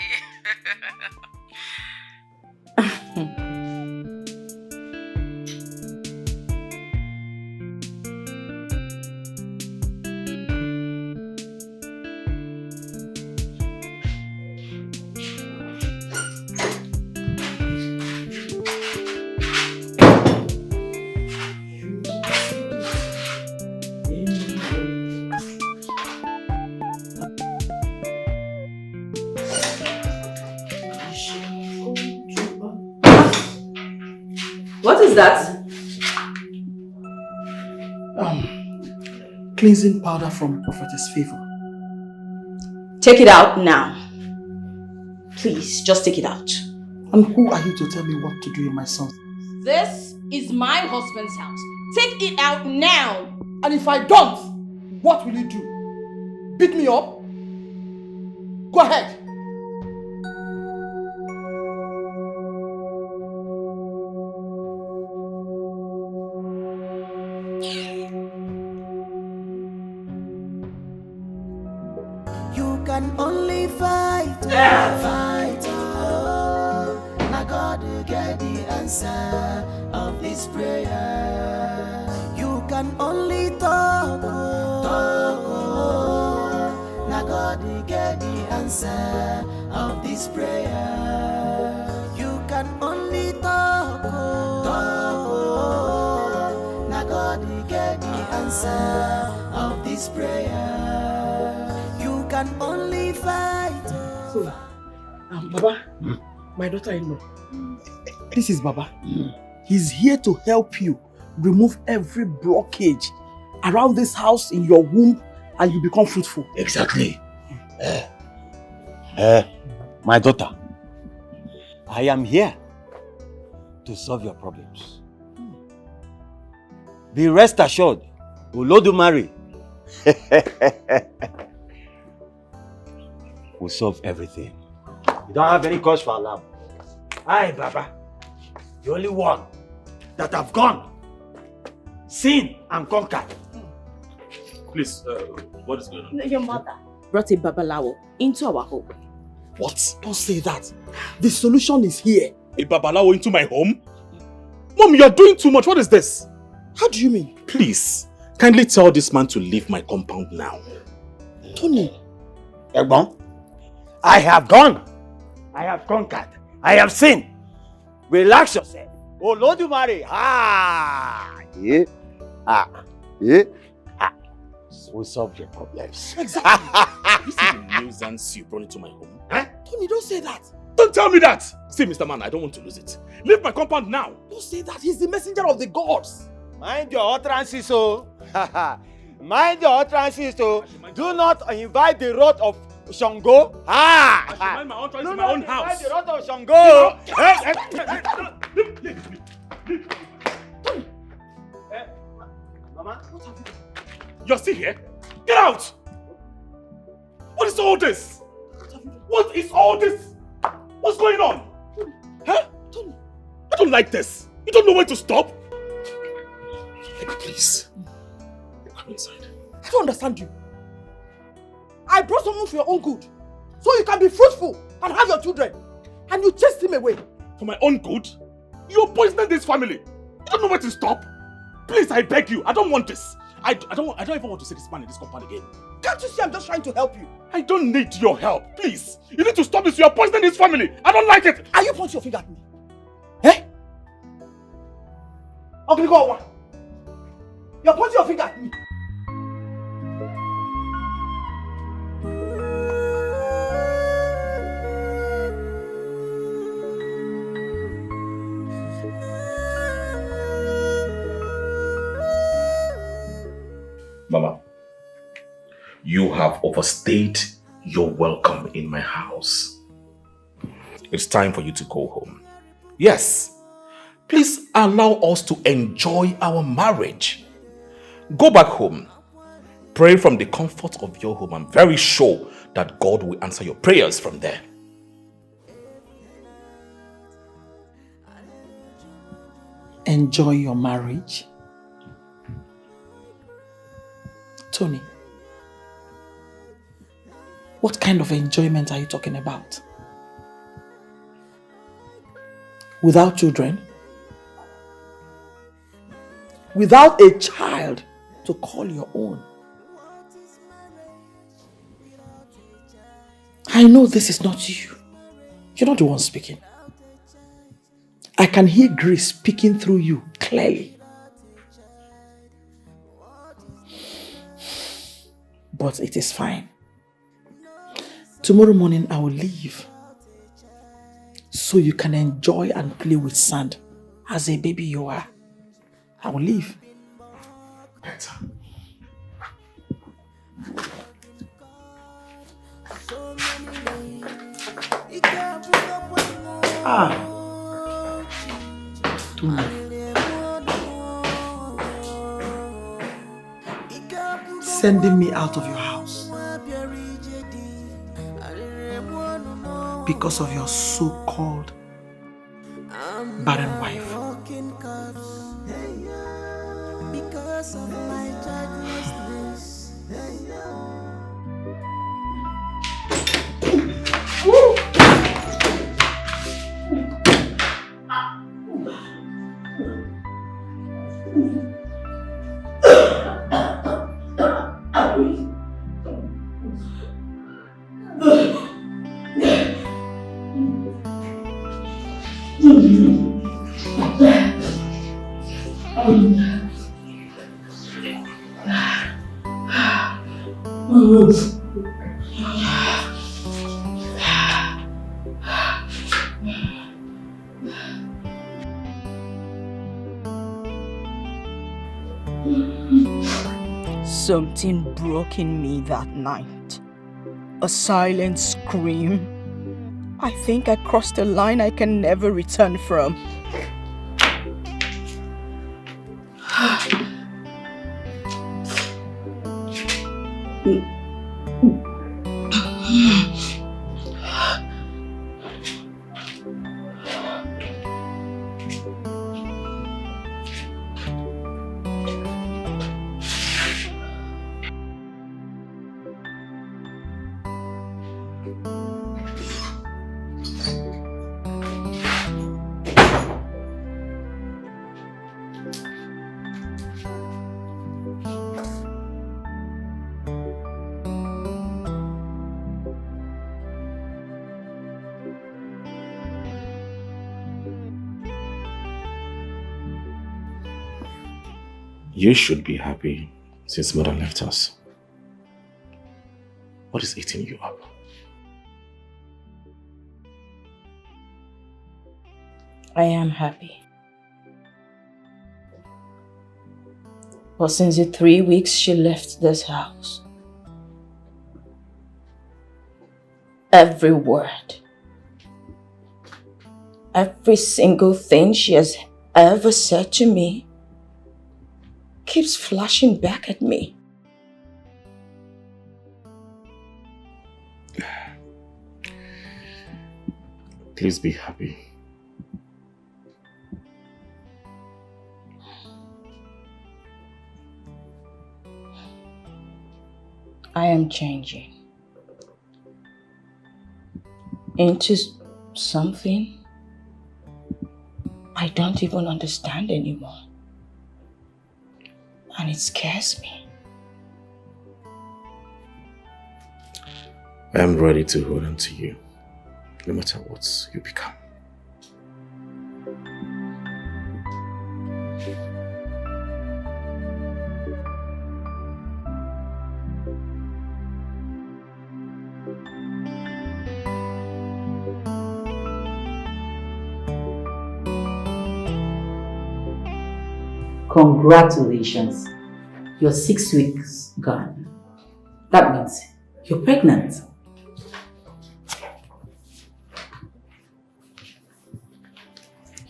What is that? Cleansing powder from Prophetess Favor. Take it out now. Please, just take it out. And who are you to tell me what to do in my son's? This is my husband's house. Take it out now. And if I don't, what will you do? Beat me up? Go ahead. You can only fight, fight. Oh, now God will get the answer of this prayer. You can only talk, oh, now God will get the answer of this prayer. You can only talk, oh, now God will get the answer of this prayer. You can only fight. So, Baba, my daughter-in-law, this is Baba. He's here to help you remove every blockage around this house in your womb and you become fruitful. Exactly. My daughter, I am here to solve your problems. Be rest assured, Olodumare will solve everything. You don't have any cause for alarm. I, Baba, the only one that have gone, seen and conquered. Please, what is going on? Your mother brought a babalawo into our home. What? Don't say that. The solution is here. A babalawo into my home? Mom, you're doing too much. What is this? How do you mean? Please, kindly tell this man to leave my compound now. Tony. Egbon, I have gone. I have conquered. I have seen. Relax yourself. Olodumare. We'll solve your problems. Exactly. You see the nuisance you brought into my home? Tony, don't say that. Don't tell me that! See, Mr. Man, I don't want to lose it. Leave my compound now! Don't say that. He's the messenger of the gods. Mind your utterances, oh. Mind your utterances, oh. Do not invite the wrath of Shango. I should mind my own choice in my own house. Do not invite the wrath of Shango. Mama, what have you done? You're still here? Get out! What is all this? What is all this? What's going on? Huh? Tony. I don't like this. You don't know when to stop? Please. Come inside. I don't understand you. I brought someone for your own good. So you can be fruitful and have your children. And you chased him away. For my own good? You're poisoning this family. You don't know when to stop? Please, I beg you. I don't want this. I don't even want to see this man in this compound again. Can't you see I'm just trying to help you? I don't need your help. Please. You need to stop this. You're poisoning this family. I don't like it. Are you pointing your finger at me? Eh? Okay, go on. You're pointing your finger at me. You have overstayed your welcome in my house. It's time for you to go home. Yes, please allow us to enjoy our marriage. Go back home. Pray from the comfort of your home. I'm very sure that God will answer your prayers from there. Enjoy your marriage? Tony, what kind of enjoyment are you talking about? Without children? Without a child to call your own? I know this is not you. You're not the one speaking. I can hear grace speaking through you clearly. But it is fine. Tomorrow morning I will leave so you can enjoy and play with sand as a baby you are. I will leave. Better. Sending me out of your house because of your so-called barren wife. Because of my childlessness. Something broke in me that night. A silent scream. I think I crossed a line I can never return from. You should be happy since mother left us. What is eating you up? I am happy. But since the 3 weeks she left this house, every word, every single thing she has ever said to me keeps flashing back at me. Please be happy. I am changing into something I don't even understand anymore. And it scares me. I am ready to hold on to you, no matter what you become. Congratulations. Your 6 weeks gone. That means you're pregnant.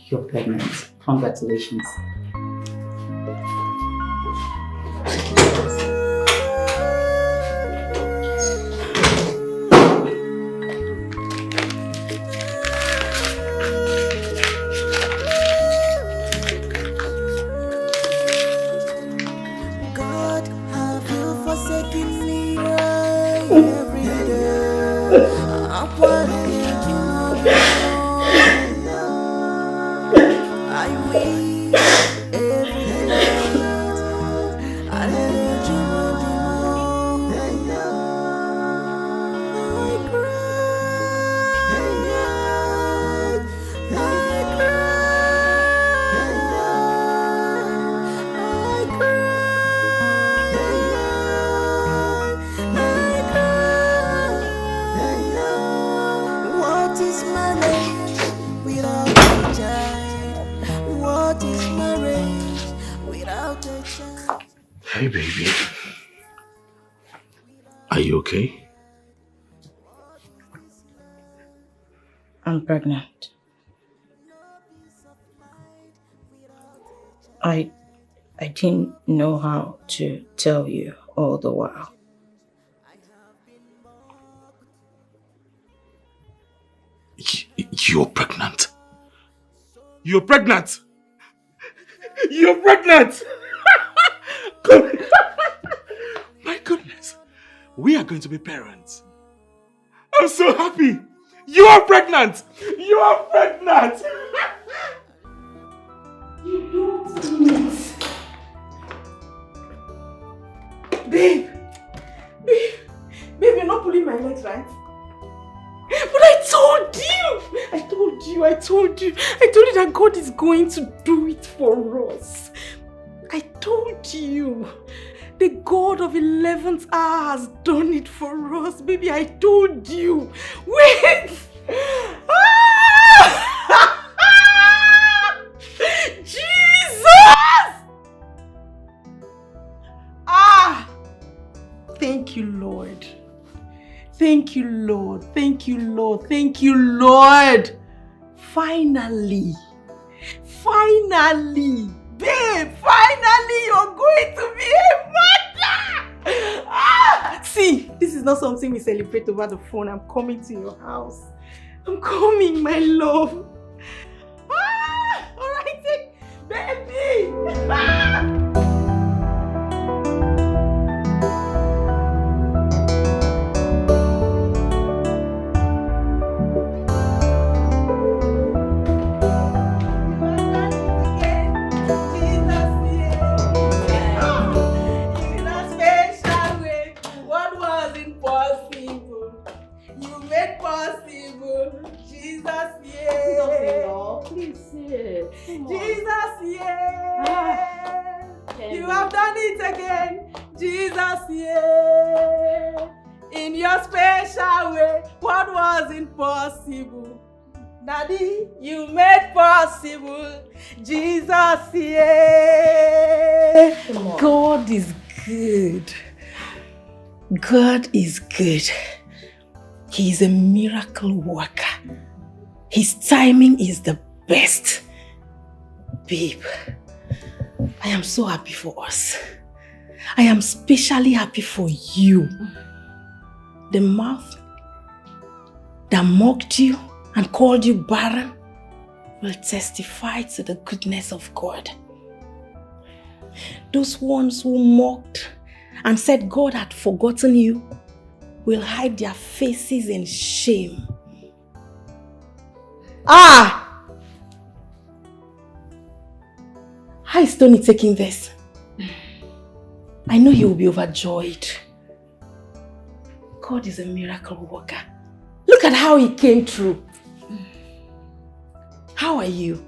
You're pregnant. Congratulations. God, have you forsaken me right every day? I'm wanting you. I weep every night. I need you. I cry. I What is marriage without a child? What is marriage without a child? Hey, baby. Are you okay? I'm pregnant. I didn't know how to tell you all the while. You're pregnant. You're pregnant. You're pregnant. My goodness. We are going to be parents. I'm so happy. You are pregnant. You are pregnant. You don't mean it. Babe, you're not pulling my legs, right? But I told you that God is going to do it for us. I told you, the God of 11th hour has done it for us, baby. I told you. Wait! Jesus! Thank you, Lord. Thank you, Lord. Thank you, Lord. Thank you, Lord. Finally. Babe, finally you're going to be a mother. See, this is not something we celebrate over the phone. I'm coming to your house. I'm coming, my love. All right, baby. You have done it again, Jesus, yeah. In your special way, what was impossible, Daddy, you made possible, Jesus, yeah. God is good. God is good. He is a miracle worker. His timing is the best. Babe, I am so happy for us. I am especially happy for you. The mouth that mocked you and called you barren will testify to the goodness of God. Those ones who mocked and said God had forgotten you will hide their faces in shame. How is Tony taking this? I know he will be overjoyed. God is a miracle worker. Look at how he came through. How are you?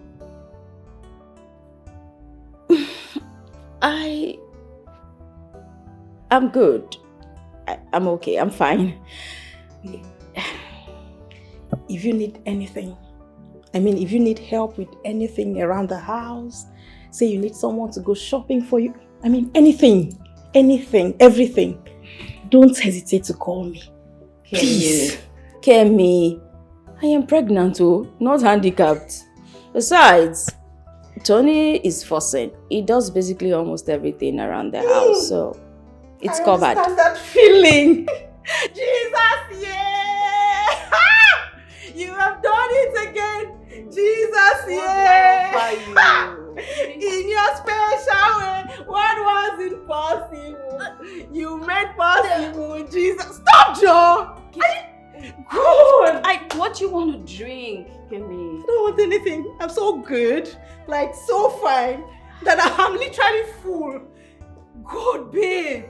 I'm good. I'm okay. I'm fine. If you need anything, if you need help with anything around the house, say you need someone to go shopping for you, anything, everything, don't hesitate to call me. Please. Kemi, I am pregnant too, not handicapped. Besides, Tony is fussing. He does basically almost everything around the house, so it's covered. I understand that feeling. Jesus, yeah! You have done it again. Jesus, yeah! In your special way, what was impossible, you made possible. Jesus, stop, Joe! Good! What you want to drink, Kemi? I don't want anything. I'm so good, like so fine, that I'm literally full. Good, babe.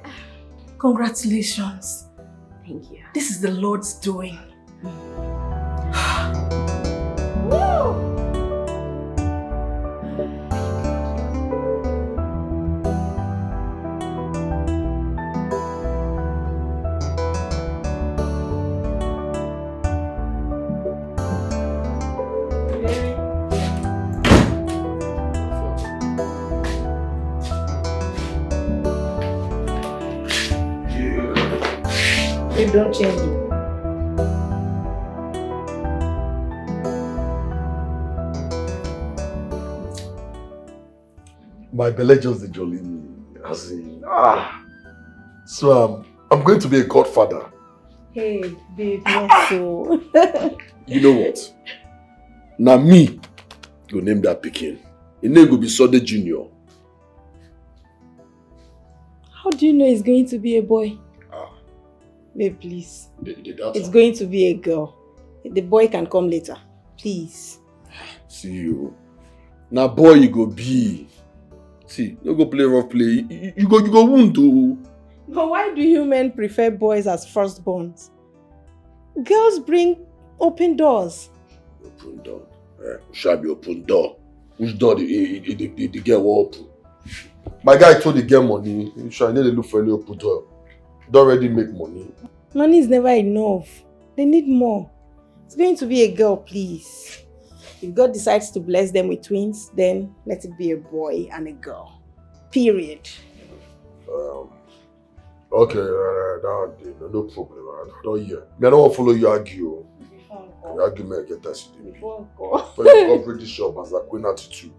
Congratulations. Thank you. This is the Lord's doing. You don't change it. My belly just the jolly me. As in, So I'm going to be a godfather. Hey, babe, not so. You know what? Now me, go name that pikin. His name will be Sunday Junior. How do you know it's going to be a boy? Babe, please. It's going to be a girl. The boy can come later. Please. See you. Now boy you go be. See, you go play rough play. You go wound too. But why do you men prefer boys as firstborns? Girls bring open doors. Open door. Shall be open door. Which door the girl will open? My guy told the girl money. He should need to look for any open door. Don't already make money. Money is never enough. They need more. It's going to be a girl, please. If God decides to bless them with twins, then let it be a boy and a girl. Period. Okay, no problem. I don't hear. I don't want to follow you argue. The argument get us. But you operate this shop as a queen attitude.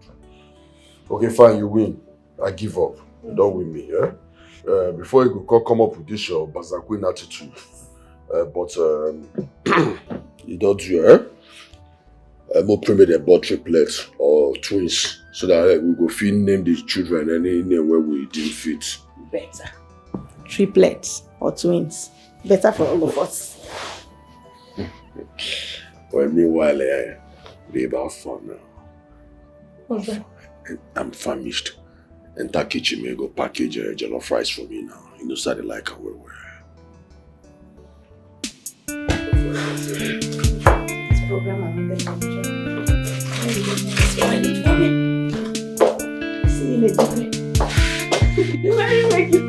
Okay, fine, you win. I give up. You don't win me, yeah? Before you go come up with this show, Bazaquin attitude. But you don't do, more premier than about triplets or twins, so that we go fit name the children any name where we deem fit. Better. Triplets or twins. Better for all of us. Well, meanwhile, we have fun now. What's that? I'm famished. Enter kitchen, me go package jollof rice for me now. You know, so they like how we were. This program I'm in the see you later. You very make it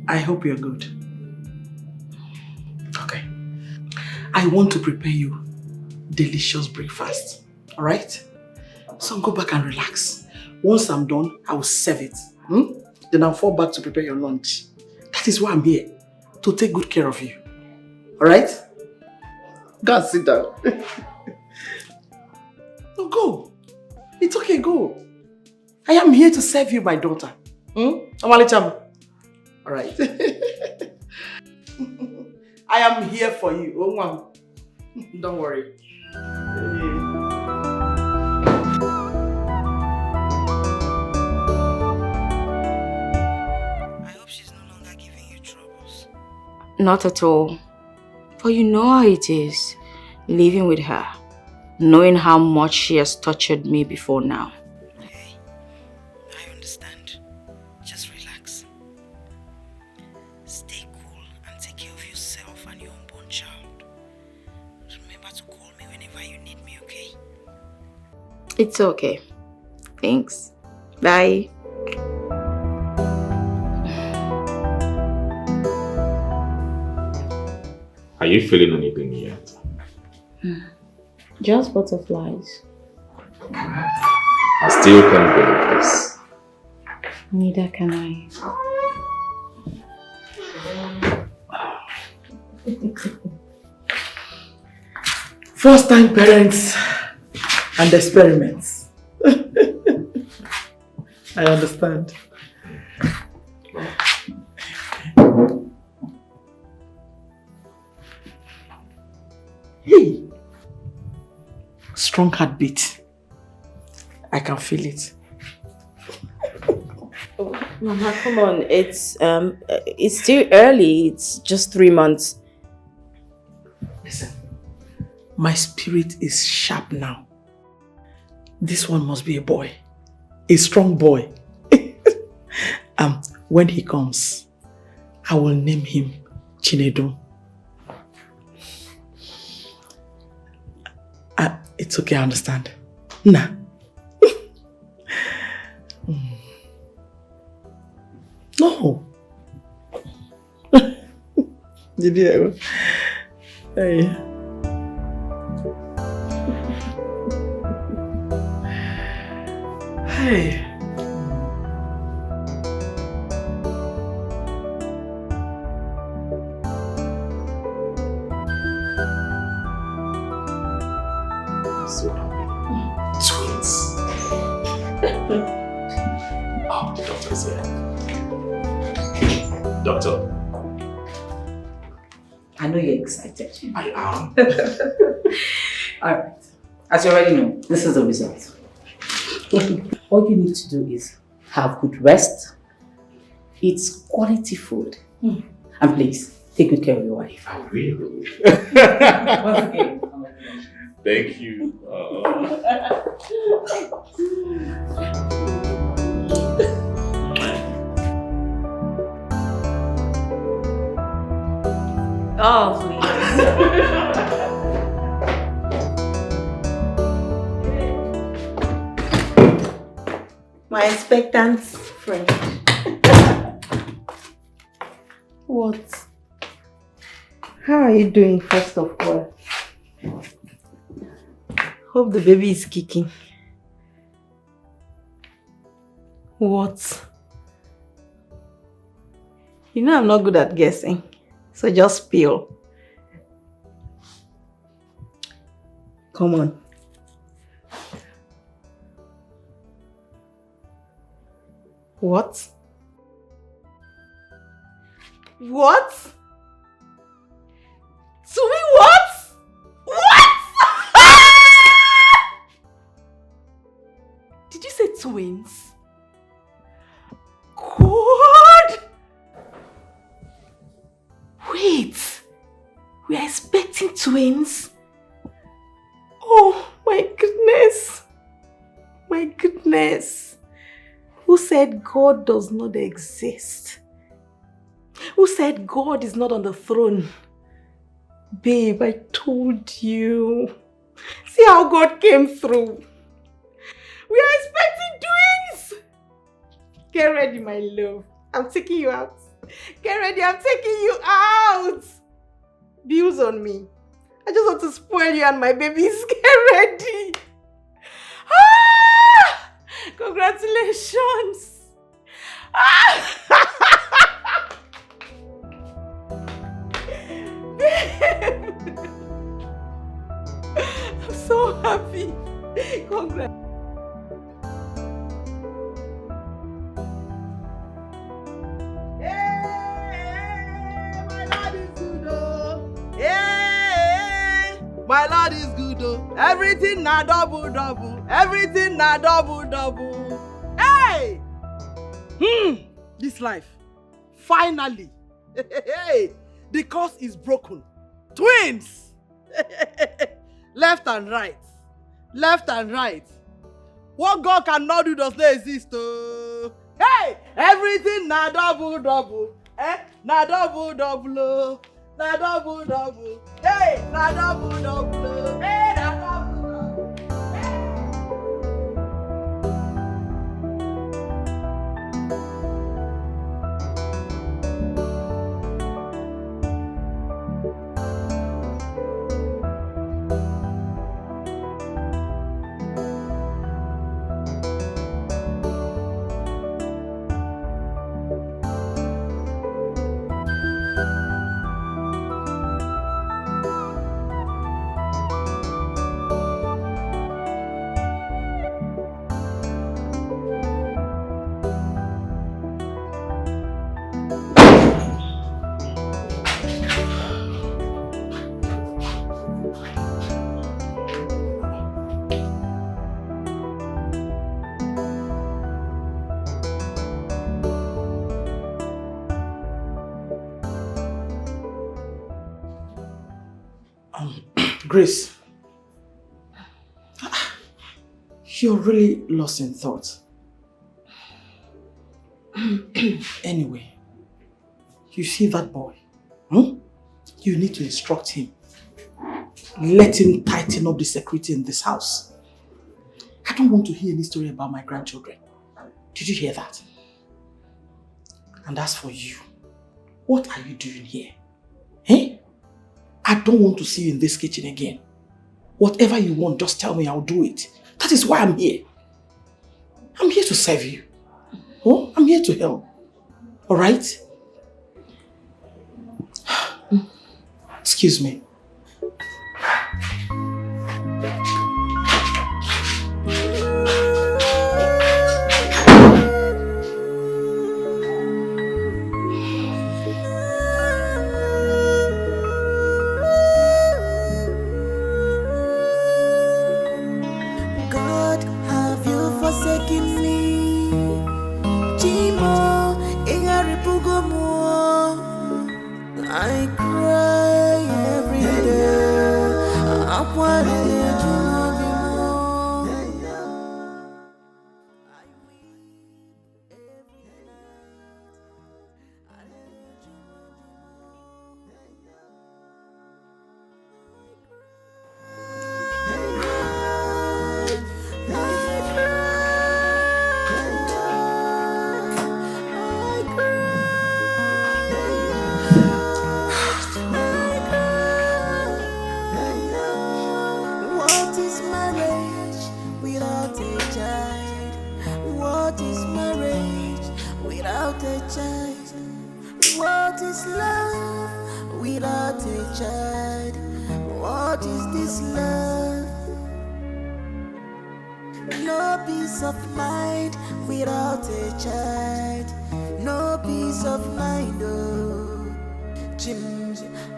I hope you're good. Okay. I want to prepare you delicious breakfast. Alright? So go back and relax. Once I'm done, I will serve it. Then I'll fall back to prepare your lunch. That is why I'm here. To take good care of you. Alright? Go and sit down. No, go. It's okay, go. I am here to serve you, my daughter. Amalicham. Alright. I am here for you. Oh, don't worry. I hope she's no longer giving you troubles. Not at all. But you know how it is, living with her, knowing how much she has tortured me before now. Hey, I understand. child. Remember to call me whenever you need me, okay? It's okay. Thanks. Bye. Are you feeling anything yet? Just butterflies. I still can't believe this. Neither can I. First time parents and experiments. I understand. Hey! Strong heartbeat. I can feel it. Mama, come on. It's still early. It's just 3 months. Listen, my spirit is sharp now. This one must be a boy. A strong boy. When he comes, I will name him Chinedu. It's okay, I understand. Nah. No. Did you ever? Hey. Hey. I'm so happy. Twins. Oh, the doctor's here. Doctor. I know you're excited. I am. Alright. As you already know, this is the result. All you need to do is have good rest, eat quality food, and please, take good care of your wife. I will. Once again, Thank you. Oh, please. My expectant friend. What? How are you doing, first of all? Hope the baby is kicking. What? You know I'm not good at guessing, so just spill. Come on. What? What? To me, what? What? Did you say twins? God! Wait! We are expecting twins? Oh my goodness! My goodness! Who said God does not exist? Who said God is not on the throne? Babe, I told you. See how God came through. We are expecting twins! Get ready, my love. I'm taking you out. Get ready, I'm taking you out! Bills on me. I just want to spoil you and my babies. Get ready! Ah! Congratulations! Ah! I'm so happy. Congrats. My Lord is good, oh. Everything na double double. Everything na double double. Hey! This life. Finally. Hey! The curse is broken. Twins! Left and right. Left and right. What God cannot do does not exist, oh. Hey! Everything na double double. Na double double, oh. na double double. Hey, na double double. Hey, na double double. Grace, you're really lost in thought. Anyway, you see that boy? You need to instruct him. Let him tighten up the security in this house. I don't want to hear any story about my grandchildren. Did you hear that? And as for you, what are you doing here? Eh? I don't want to see you in this kitchen again. Whatever you want, just tell me, I'll do it. That is why I'm here. I'm here to serve you. Oh, I'm here to help. Alright? Excuse me.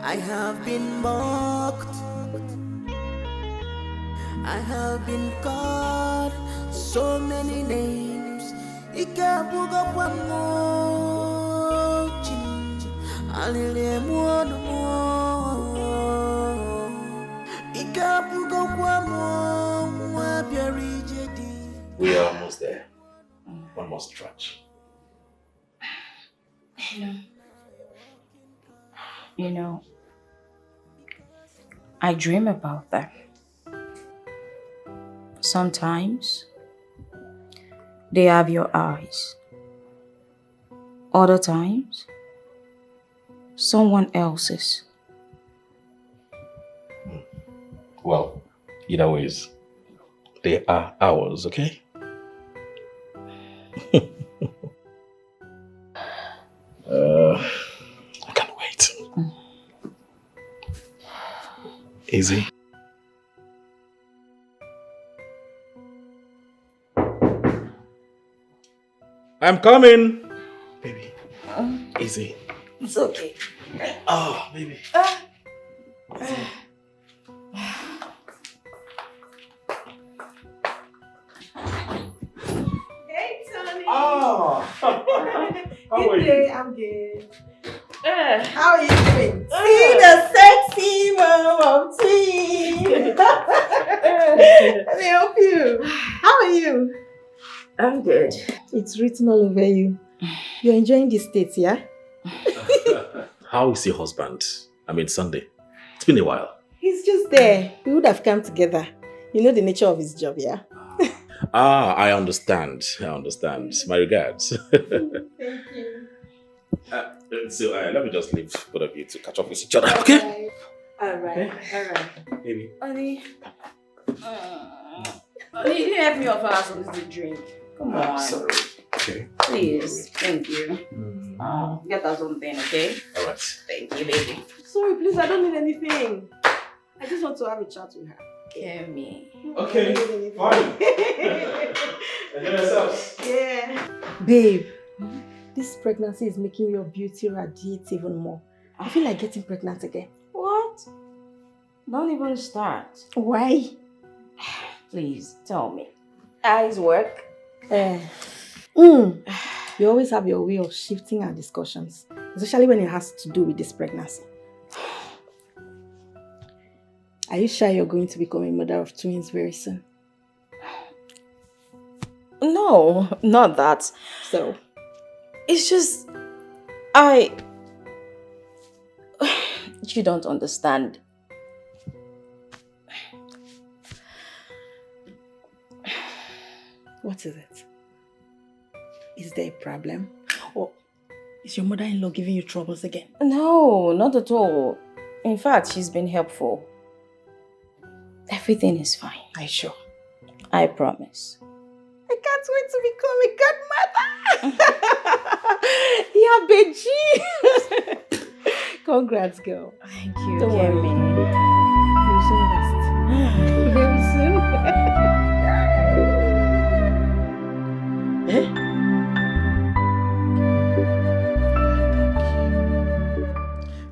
I have been mocked, I have been called so many names. Ikabuga one more, Alilemuan more. Ikabuga one more, we are almost there. One more stretch. You know, I dream about that. Sometimes they have your eyes. Other times, someone else's. Well, either ways, they are ours, okay? I can't wait. Easy. I'm coming. Baby. Easy. It's okay. Oh, baby. Hey, Tony. Oh. How are you? I'm good. How are you doing? See the sexy mom of tea. Let me help you. How are you? I'm good. It's written all over you. You're enjoying the States, yeah? How is your husband? I mean Sunday. It's been a while. He's just there. We would have come together. You know the nature of his job, yeah? I understand. My regards. Thank you. So let me just leave both of you to catch up with each other, okay? Alright. Maybe. Honey, you didn't help me offer us something to drink. Come on. Sorry. Okay. Please. Thank you. Get us something, okay? Alright. Thank you, baby. Sorry, please, I don't need anything. I just want to have a chat with her. Hear me. Okay. Fine. Enjoy yourselves. Yeah. Babe, this pregnancy is making your beauty radiate even more. I feel like getting pregnant again. What? Don't even start. Why? Please, tell me. Eyes work? You always have your way of shifting our discussions, especially when it has to do with this pregnancy. Are you sure you're going to become a mother of twins very soon? No, not that. So? It's just... You don't understand. What is it? Is there a problem? Or is your mother-in-law giving you troubles again? No, not at all. In fact, she's been helpful. Everything is fine. Are you sure? I promise. I can't wait to become a godmother! Yeah, Beji! Congrats, girl. Thank you. Don't worry. Me. You'll soon rest. Very soon.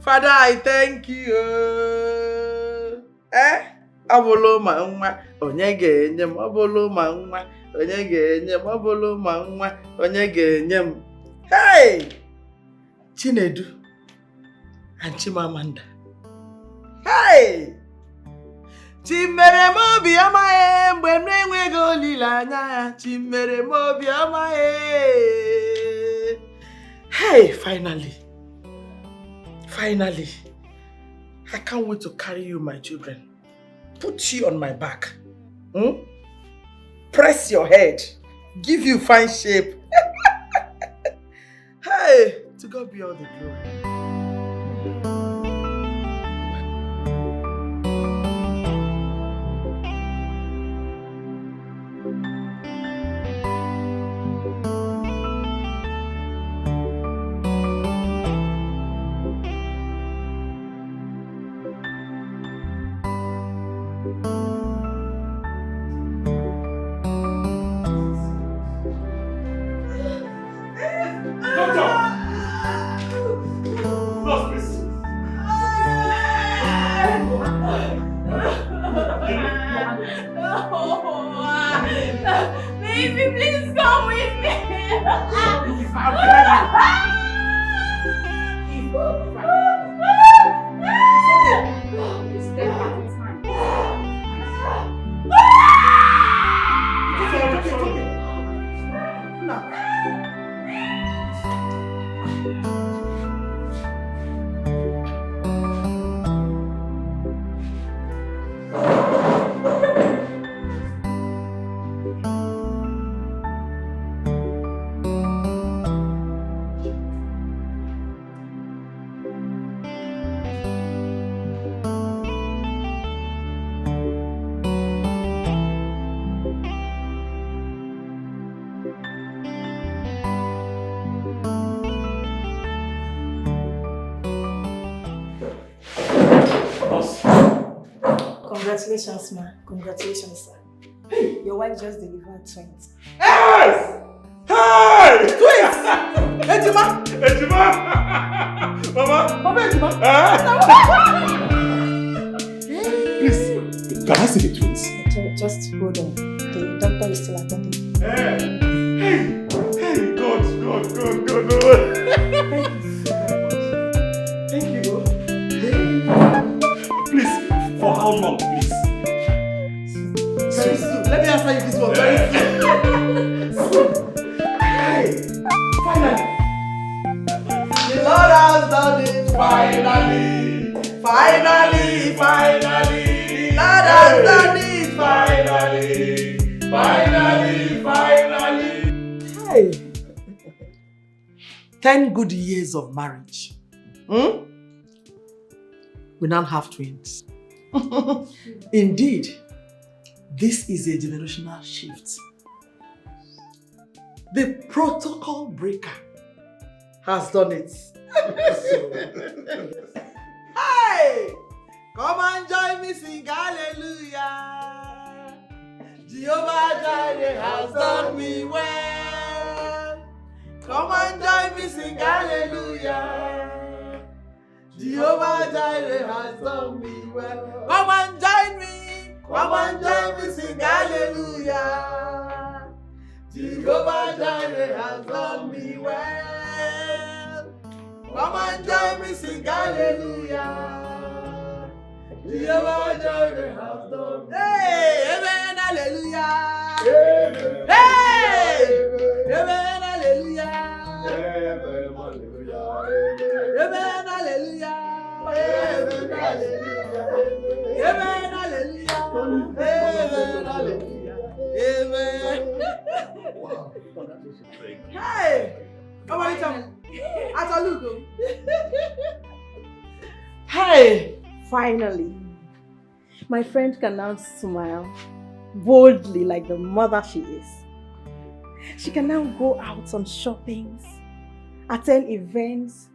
Father, I thank you. Abolo ma nwa, onye ga-enye m. Abolo ma nwa, onye ga-enye m. Abolo ma nwa, onye ga-enye m. Hey! Chinedu and Chimamanda. Hey! Chimere m obi ọma mgbe m na-enweghị olileanya ya. Chimere m obi ọma. Hey, finally. Finally. I can't wait to carry you, my children. Put you on my back. Press your head. Give you fine shape. Hey, to God be all the glory. Baby, please come with me. Congratulations, ma. Congratulations, sir. Hey, your wife just delivered twins. Yes! Hey! Twins! Ejima! Ejima! Mama! Mama Ejima! Please, can I see the twins? Just hold on. The doctor is still attending. Hey! God. Thank you. Please, for how long, please? Very soon. Let me answer you this one. Very soon. Hey! Finally! The Lord has done it. Finally! Finally, finally, the Lord has done it. Finally. Hey. 10 good years of marriage. We now have twins. Indeed, this is a generational shift. The protocol breaker has done it. Hey! Come and join me, sing hallelujah. Jehovah Jireh has done me well. Come and join me, sing hallelujah. Jehovah Jireh has done me well. Come and join me, sing hallelujah. Jehovah Jireh has done me well. Come and join me, sing hallelujah. Jehovah Jireh has done me. Hey, amen, hallelujah. Amen. Hey, amen, hallelujah. Amen, hallelujah. Amen, hallelujah. Amen, hallelujah. Amen, hallelujah. Amen, hallelujah. Amen. Wow. Hey, come on, Atalugo. Hey, Finally, my friend can now smile boldly like the mother she is. She can now go out on shoppings, attend events,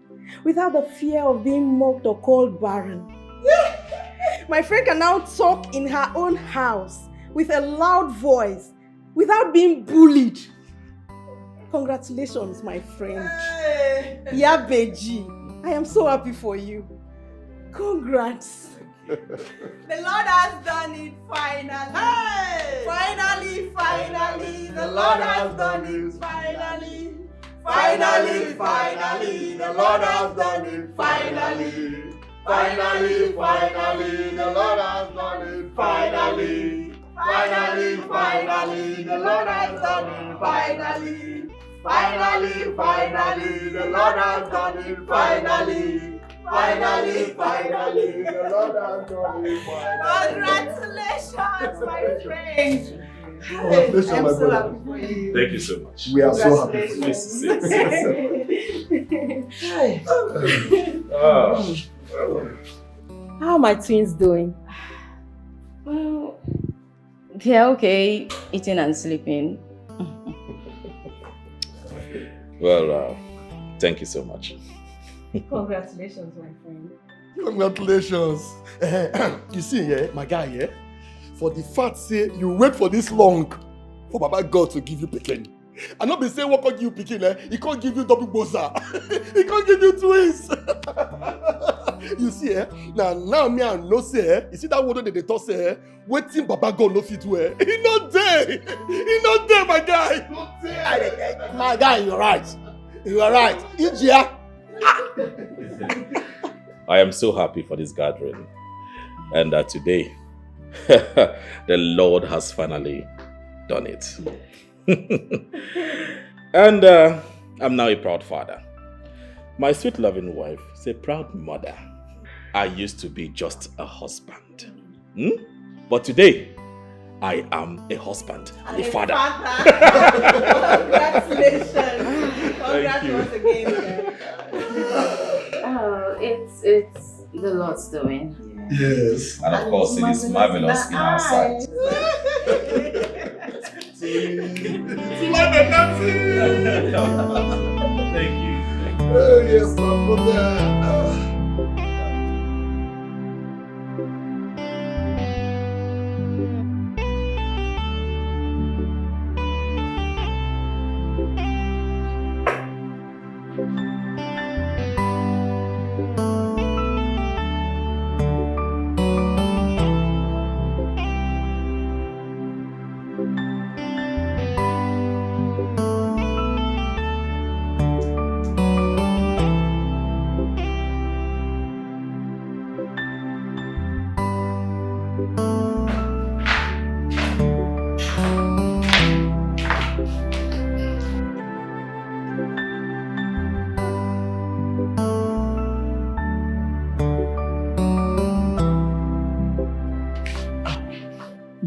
without the fear of being mocked or called barren. My friend can now talk in her own house with a loud voice without being bullied. Congratulations, my friend. Hey. Yabeji, I am so happy for you. Congrats. The Lord has done it finally. Hey. Finally, the Lord has done it finally. Finally, the Lord has done it finally. Finally, the Lord has done it finally. Finally, the Lord has done it finally. Finally, the Lord has done it finally. Finally, the Lord has done it finally. Congratulations, my friend. Congratulations, I'm my so brother. happy for you. Thank you so much. We are so happy for you. How are my twins doing? Well, they're okay, eating and sleeping. Well, thank you so much. Congratulations, my friend. Congratulations. You see, my guy, for the fact say you wait for this long for Baba God to give you pikin. And not be saying what can give you pikin, he can't give you double boza. He can't give you twins. You see, now me and no say, you see that word that they talk say, waiting Baba God no fit do. He not there. He not there, my guy. Not there. My guy, you're right. You are right. Ijia. I am so happy for this gathering. And that today, the Lord has finally done it. And I'm now a proud father. My sweet loving wife is a proud mother. I used to be just a husband. But today, I am a husband and a father. Congratulations. Congrats once again. Oh, it's the Lord's doing. Yes. And of course, it is marvelous in our sight. Thank you. Oh, yes, my brother.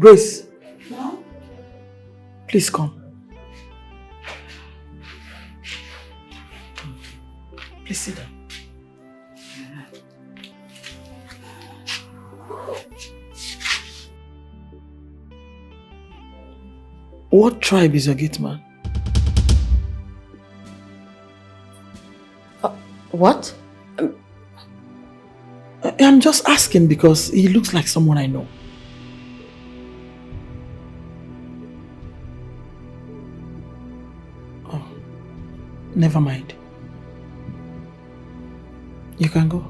Grace. Please come. Please sit down. What tribe is your gate man? What? I'm just asking because he looks like someone I know. Oh, never mind. You can go.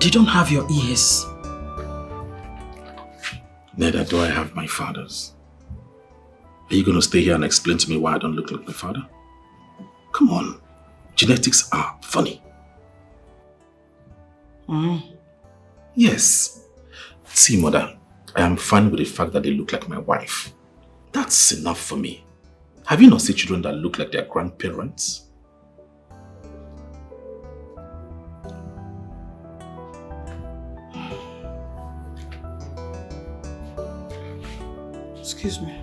You don't have your ears. Neither do I have my father's. Are you going to stay here and explain to me why I don't look like my father? Come on. Genetics are funny. Yes. See, mother, I am fine with the fact that they look like my wife. That's enough for me. Have you not seen children that look like their grandparents? Excuse me.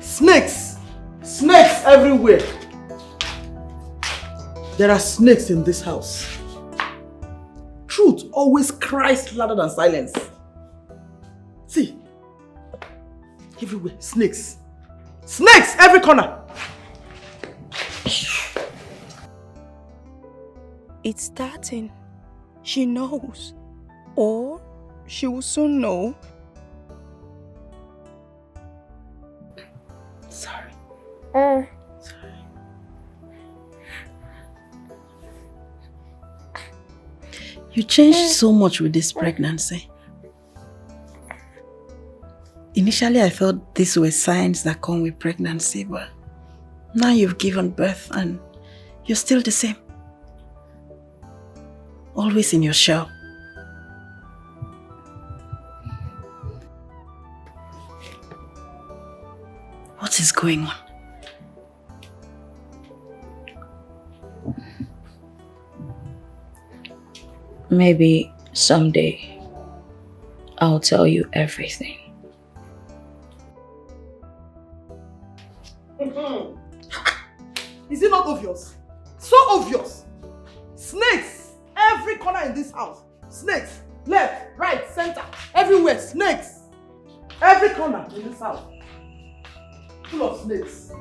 Snakes! Snakes everywhere! There are snakes in this house. Truth always cries louder than silence. See, everywhere, snakes. Snakes every corner! It's starting. She knows. Or she will soon know. Sorry. You changed so much with this pregnancy. Initially, I thought these were signs that come with pregnancy, but now you've given birth and you're still the same. Always in your shell. What is going on? Maybe someday I'll tell you everything. Is it not obvious? So obvious! Snakes! Every corner in this house. Snakes! Left, right, center, everywhere, snakes! Every corner in this house. Full of snakes.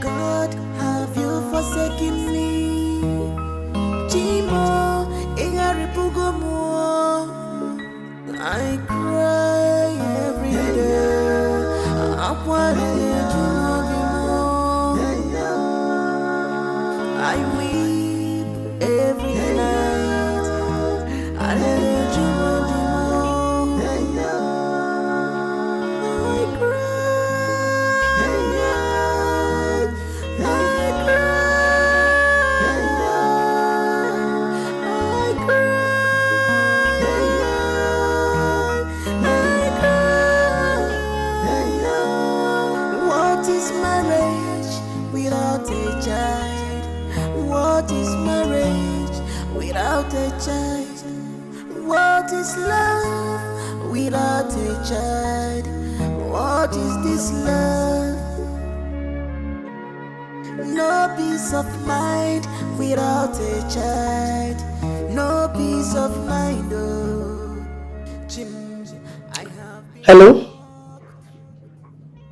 God, have you forsaken me? Jimo, Igaripugomo. I cry every day. I weep every night. I without a child? What is love without a child? What is this love? No peace of mind without a child. No peace of mind. Oh, I have. Hello?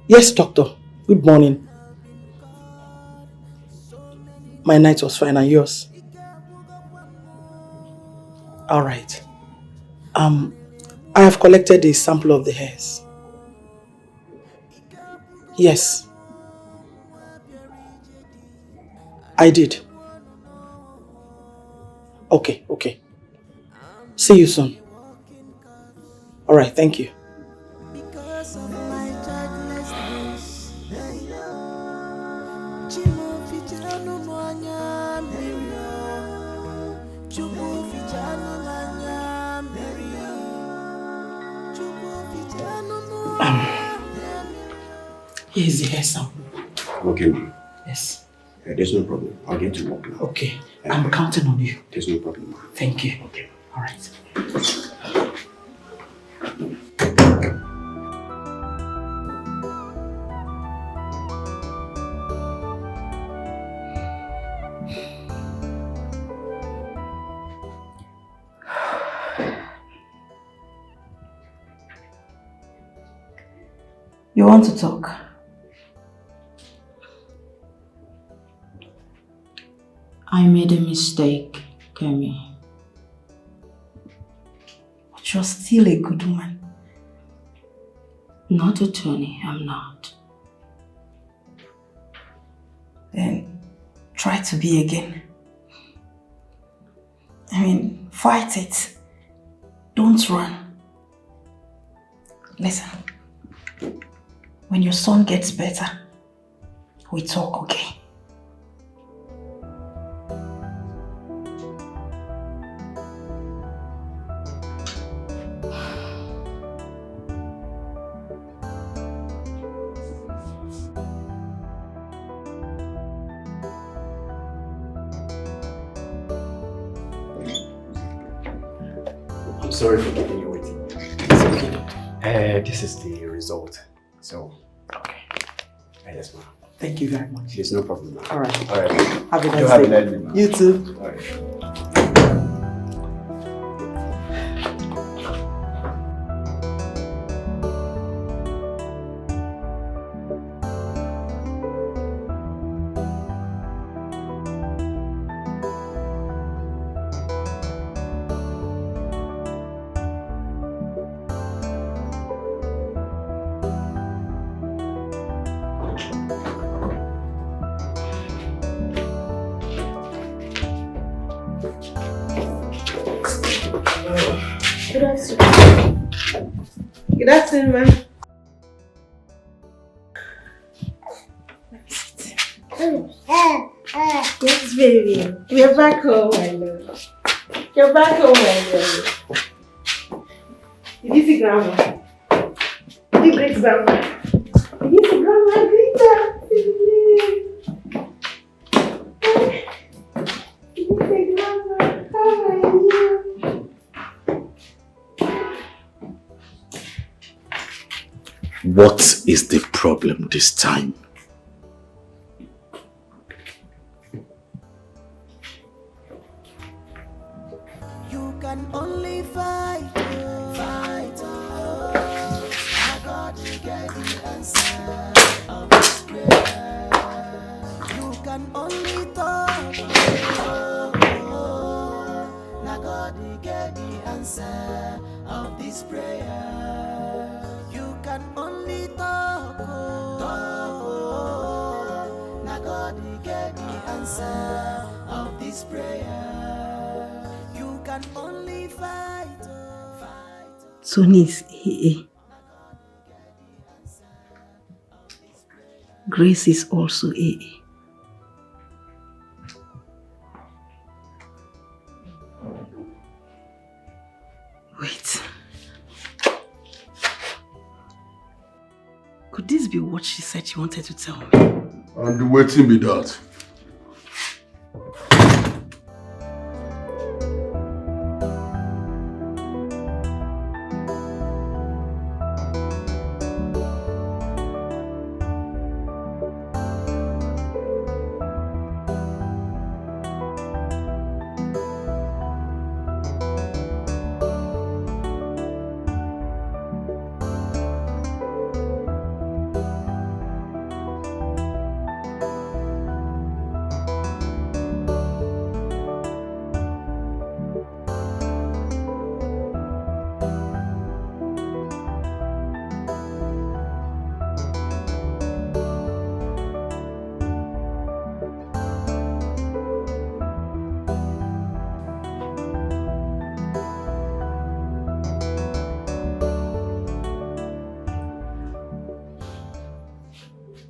Yes, doctor. Good morning. My night was fine, and yours? Alright. I have collected a sample of the hairs. Yes. I did. Okay, okay. See you soon. Alright, thank you. Because of my childlessness, Here is the hair sample. Okay, ma'am. Yes. There's no problem. I'll get to work now. Okay. I'm counting on you. There's no problem, ma'am. Thank you. Okay. Alright. You want to talk? I made a mistake, Kemi. But you're still a good woman. Not a Tony, I'm not. Then try to be again. I mean, fight it. Don't run. Listen. When your son gets better, we talk, okay? I'm sorry for keeping you waiting. It's okay, doctor. This is the result. So, Okay. yes, ma'am. Thank you very much. There's no problem, ma'am. Alright. All right. Have a You nice have a day. nice day, ma'am. You too. All right. Good afternoon. Good afternoon, ma'am. Yes, baby. We're back home, my love. You're back home, my love. Did you see Grandma? Did you greet Grandma? Did you see Grandma? Greet her. Did you see Grandma? How are you? What is the problem this time? you can only fight, fight. I got to get the answer of this prayer. You can only talk, I got to get the answer of this prayer. You can only talk, I got to get the answer of this prayer. You can only fight, fight. Tony is AA. Grace is also AA. Wait. Could this be what she said she wanted to tell me? And the waiting be that.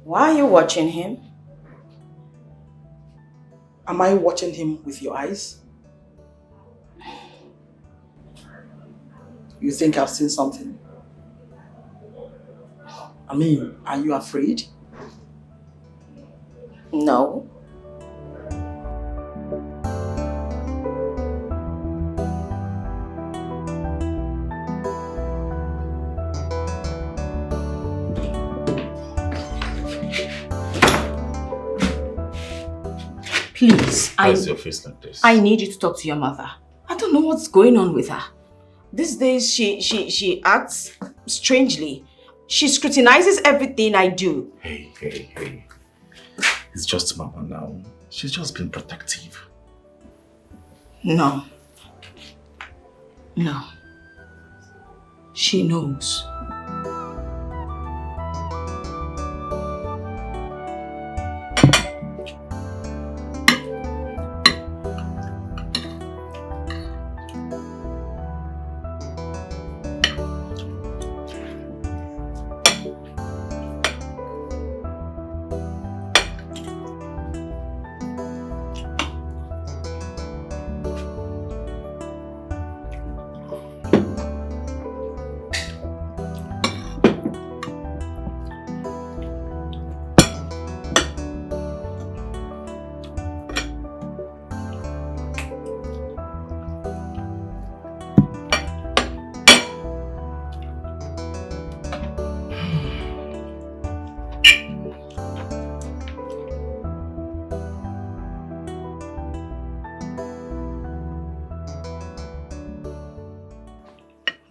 Why are you watching him? Am I watching him with your eyes? You think I've seen something? I mean, are you afraid? No. Please, Why is your face like this? I need you to talk to your mother. I don't know what's going on with her. These days, she acts strangely. She scrutinizes everything I do. Hey. It's just Mama now. She's just been protective. No. She knows.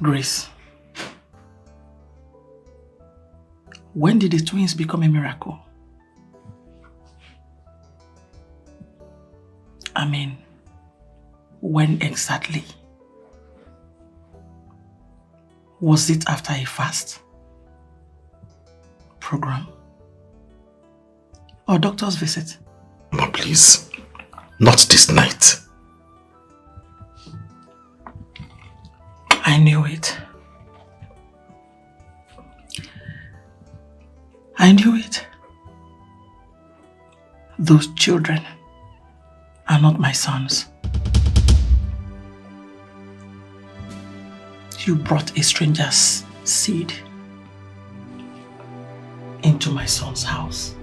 Grace, when did the twins become a miracle? I mean, when exactly? Was it after a fast? Program? Or doctor's visit? Mama, please. Not this night. I knew it. I knew it. Those children are not my sons. You brought a stranger's seed into my son's house.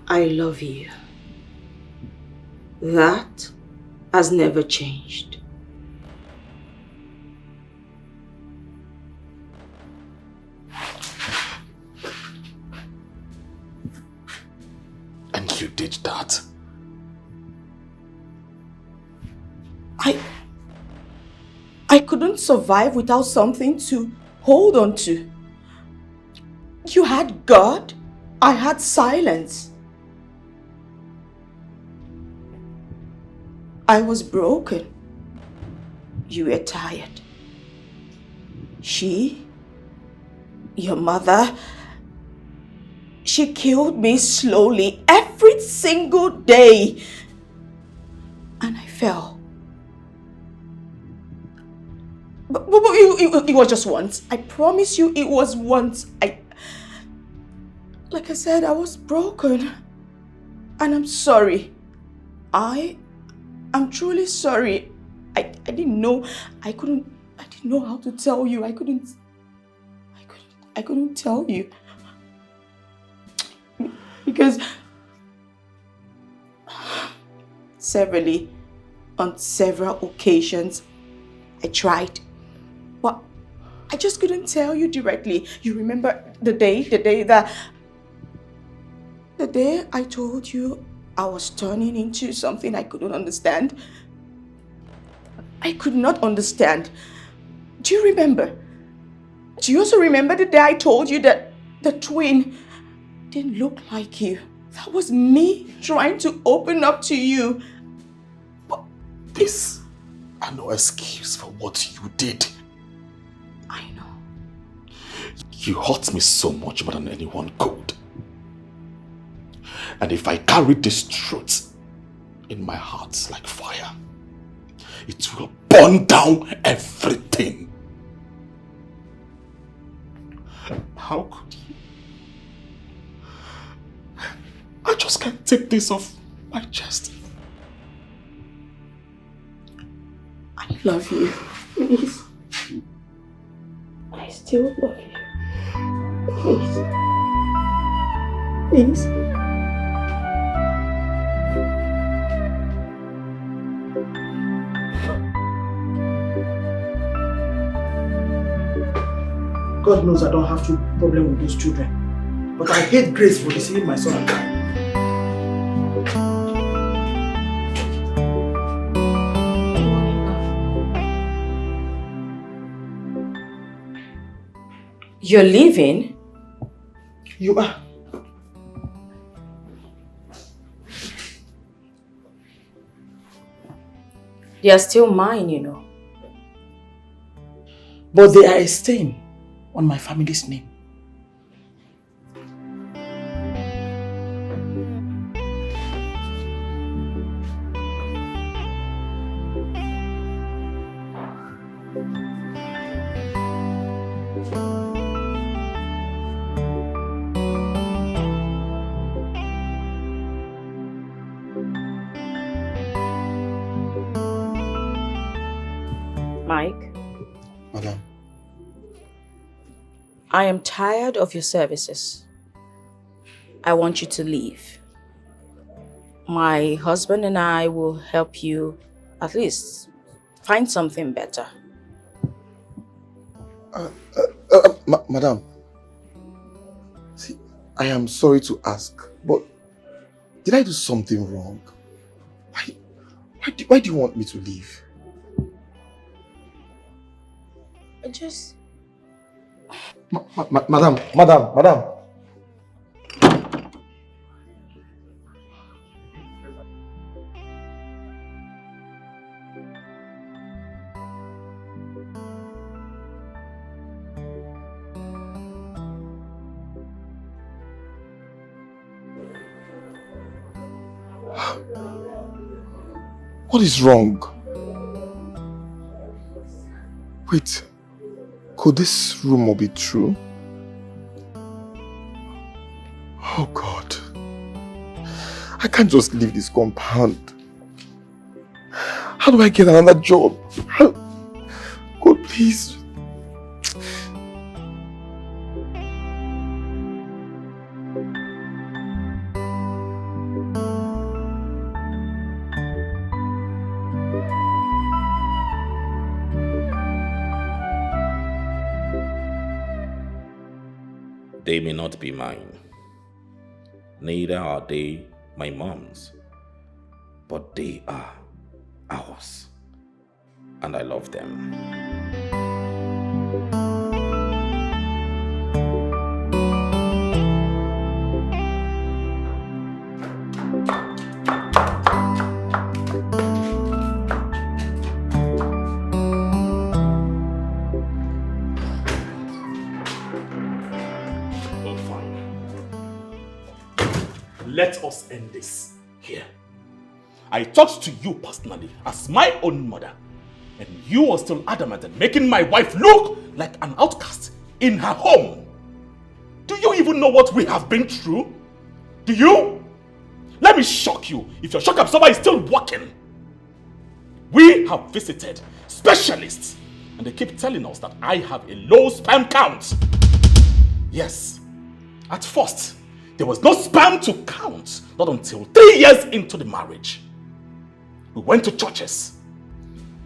I love you. That has never changed. And you did that? I couldn't survive without something to hold on to. You had God, I had silence. I was broken. You were tired. Your mother, she killed me slowly every single day. And I fell. But it was just once. I promise you it was once. Like I said, I was broken. And I'm sorry. I'm truly sorry. I didn't know. I didn't know how to tell you. I couldn't tell you. Because severally, on several occasions, I tried. But I just couldn't tell you directly. You remember the day I told you I was turning into something I couldn't understand? I could not understand. Do you remember? Do you also remember the day I told you that the twin didn't look like you? That was me trying to open up to you. But this are no excuse for what you did. I know. You hurt me so much more than anyone could. And if I carry this truth in my heart like fire, it will burn down everything. How could you? I just can't take this off my chest. I love you. Please. I still love you. Please. Please. God knows I don't have to problem with those children. But I hate Grace for deceiving my son and I. You're leaving? You are. They are still mine, you know. But they are a stain on my family's name. Mike? Madam. I am tired of your services. I want you to leave. My husband and I will help you at least find something better. Madam. See, I am sorry to ask, but did I do something wrong? Why do you want me to leave? I just... Madam. What is wrong? Wait, could this rumor be true? Oh God, I can't just leave this compound. How do I get another job? God, please. They may not be mine. Neither are they my mom's. But they are ours. And I love them. Let us end this here. I talked to you personally as my own mother, and you are still adamant at making my wife look like an outcast in her home. Do you even know what we have been through? Do you? Let me shock you if your shock absorber is still working. We have visited specialists, and they keep telling us that I have a low sperm count. Yes, at first, there was no sperm to count, not until 3 years into the marriage. We went to churches.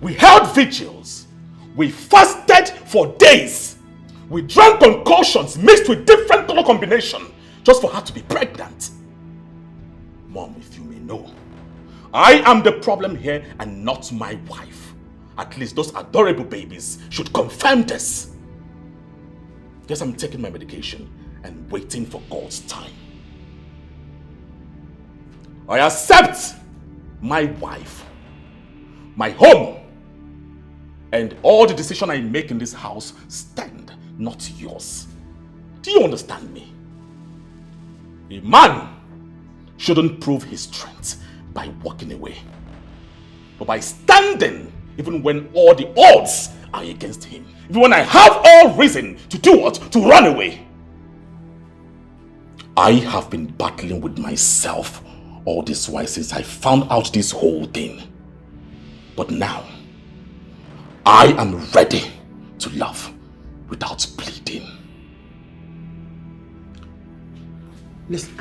We held vigils. We fasted for days. We drank concoctions mixed with different color combination just for her to be pregnant. Mom, if you may know, I am the problem here and not my wife. At least those adorable babies should confirm this. Guess I'm taking my medication and waiting for God's time. I accept my wife, my home, and all the decisions I make in this house stand, not yours. Do you understand me? A man shouldn't prove his strength by walking away, but by standing even when all the odds are against him. Even when I have all reason to do what? To run away. I have been battling with myself all this while since I found out this whole thing. But now, I am ready to love without pleading. Listen.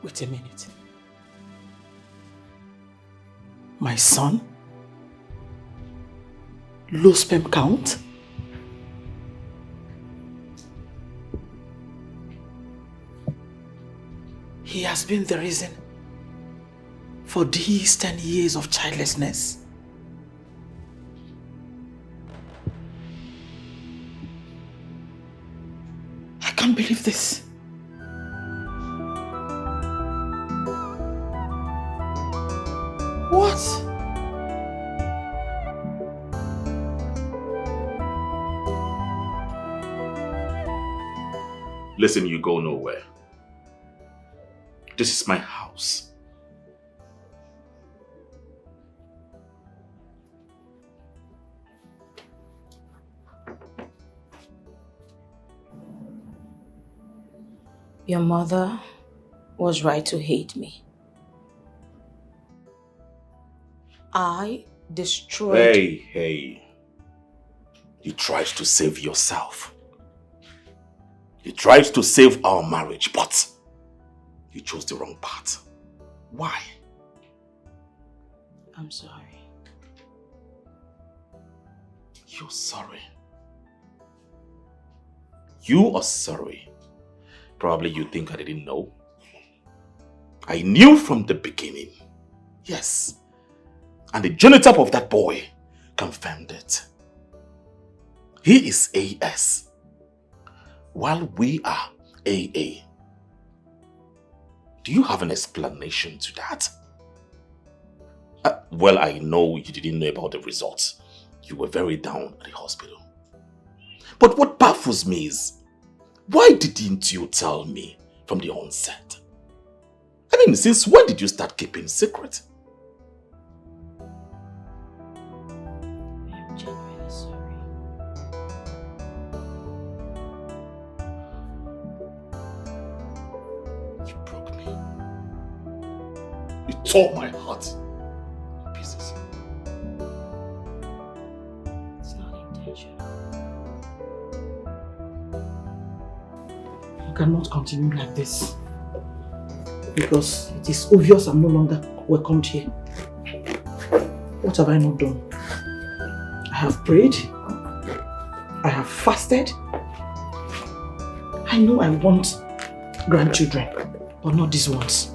Wait a minute. My son? Low sperm count? He has been the reason for these 10 years of childlessness. I can't believe this. What? Listen, you go nowhere. This is my house. Your mother was right to hate me. I destroyed... Hey. You tried to save yourself. You tried to save our marriage, but you chose the wrong path. Why? I'm sorry. You're sorry. You are sorry. Probably you think I didn't know. I knew from the beginning. Yes. And the genotype of that boy confirmed it. He is AS, while we are AA. Do you have an explanation to that? Well, I know you didn't know about the results. You were very down at the hospital. But what baffles me is, why didn't you tell me from the onset? I mean, since when did you start keeping secret? I'm genuinely sorry. You broke me. You tore my heart in pieces. It's not intentional. You cannot continue like this. Because it is obvious I'm no longer welcomed here. What have I not done? I have prayed. I have fasted. I know I want grandchildren, but not these ones.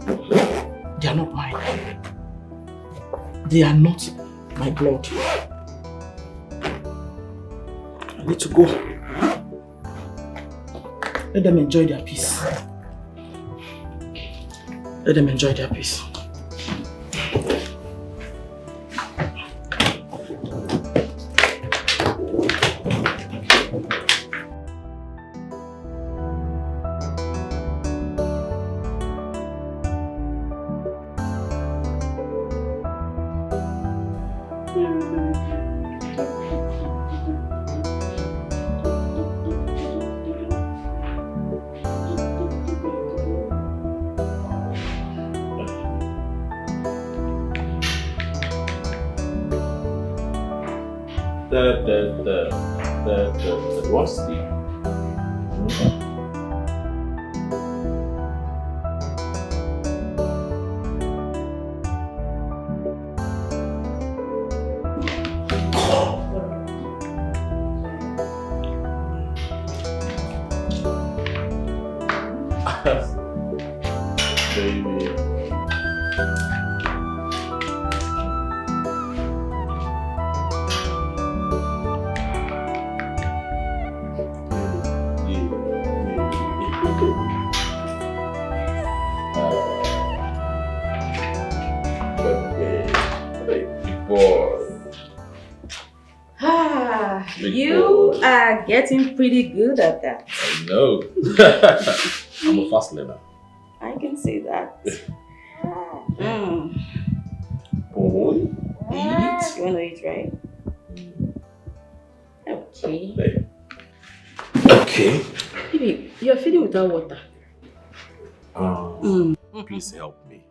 They are not mine. They are not my blood. I need to go. Let them enjoy their peace. Let them enjoy their peace. You want to sleep? Baby. You are getting pretty good at that. I know. I'm a fast learner. I can see that. Boy, eat. You want to eat, right? Okay. Okay. Baby, you're feeding without water. Please help me.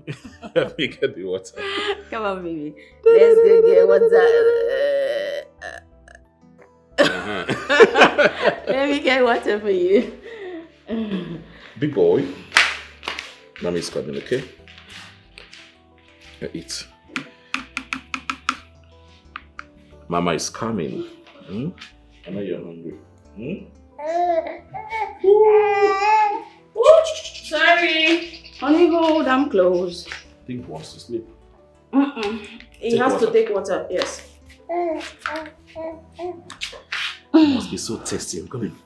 Help me get the water. Come on, baby. Let's go get water. Let me get water for you. Big boy. Mommy's coming, okay? Eat. Mama is coming. I know you're hungry. Sorry. Honey, hold, I'm close. Think wants to sleep. He has to take water, yes. It must be so tasty. I'm coming.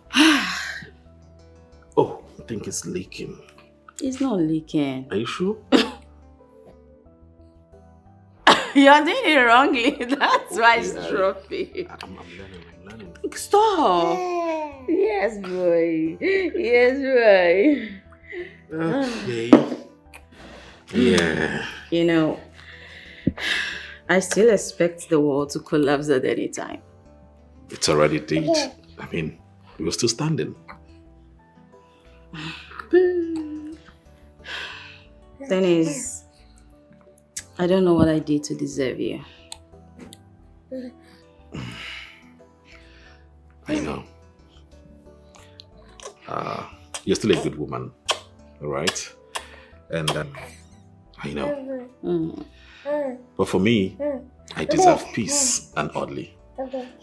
Oh, I think it's leaking. It's not leaking. Are you sure? You're doing it wrongly. That's why it's dropping. I'm learning. Stop. Yes, boy. Yes, boy. Okay. Yeah. You know, I still expect the world to collapse at any time. It's already did. I mean, we're still standing. Thing is, I don't know what I did to deserve you. I know. You're still a good woman, all right? And I know. But for me, I deserve peace and oddly.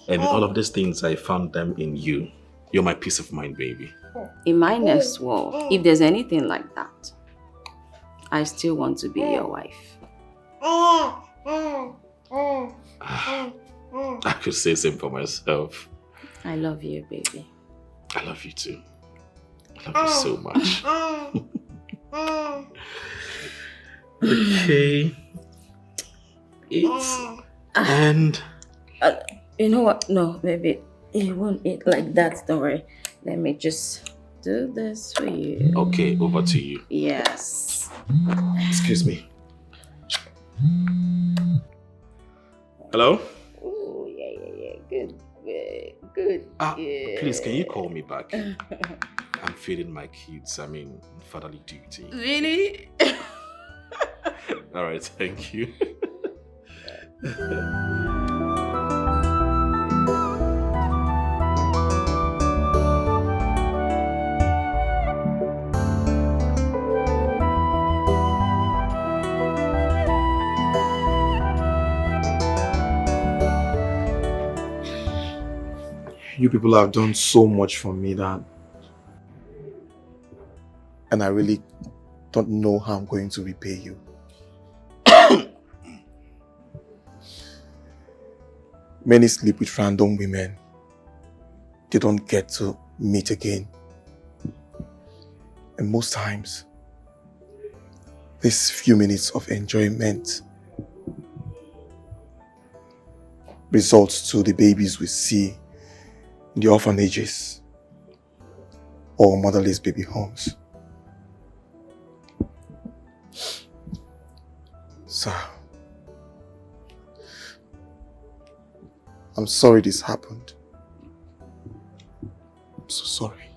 And all of these things, I found them in you. You're my peace of mind, baby. In my next world, if there's anything like that, I still want to be your wife. I could say same for myself. I love you, baby. I love you too. I love you so much. Okay. Eat. And... you know what? No, baby. You won't eat like that. Don't worry. Let me just do this for you. Okay, over to you. Yes. Excuse me. Hello? Oh, yeah. Good. Yeah. Please, can you call me back? I'm feeding my kids. I mean, fatherly duty. Really? All right, thank you. You people have done so much for me, Dad. And I really don't know how I'm going to repay you. Many sleep with random women. They don't get to meet again. And most times, these few minutes of enjoyment results to the babies we see in the orphanages or motherless baby homes. Sir, I'm sorry this happened. I'm so sorry.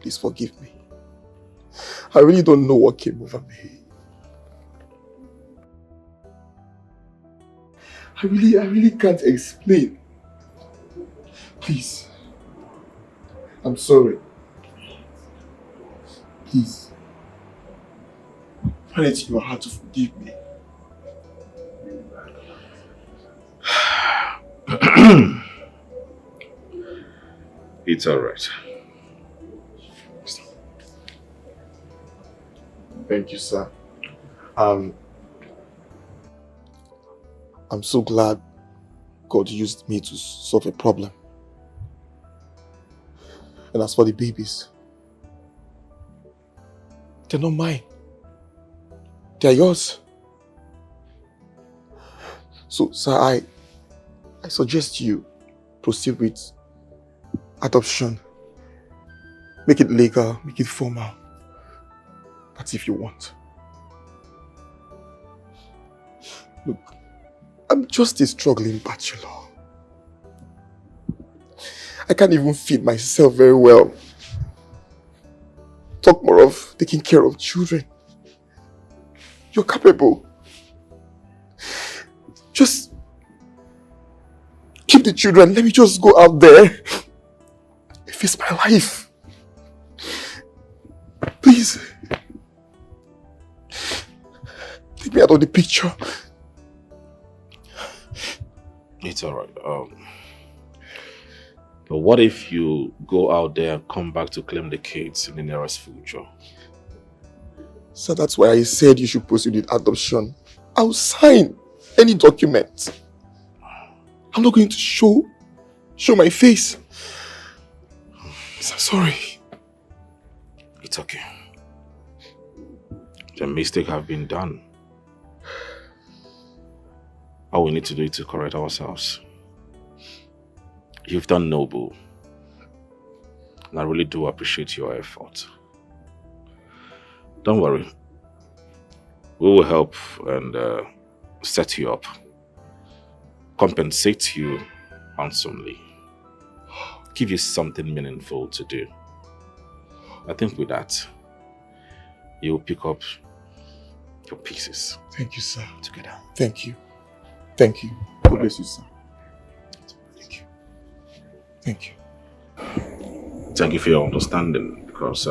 Please forgive me. I really don't know what came over me. I really can't explain. Please. I'm sorry. Please. Find it in your heart to forgive me. It's alright. Thank you, sir. I'm so glad God used me to solve a problem. And as for the babies, they're not mine. They're yours. So, sir, I suggest you proceed with adoption. Make it legal, make it formal. That's if you want. Look, I'm just a struggling bachelor. I can't even feed myself very well. Talk more of taking care of children. You're capable. Just keep the children. Let me just go out there and face my life. Please. Take me out of the picture. It's alright. But what if you go out there and come back to claim the kids in the nearest future? So that's why I said you should proceed with adoption. I'll sign any document. I'm not going to show my face. I'm sorry. It's okay. The mistake have been done. All we need to do is to correct ourselves. You've done noble. And I really do appreciate your effort. Don't worry. We will help and set you up. Compensate you handsomely. Give you something meaningful to do. I think with that, you will pick up your pieces. Thank you, sir. Together. Thank you. Thank you. God bless you, sir. Thank you. Thank you. Thank you for your understanding, because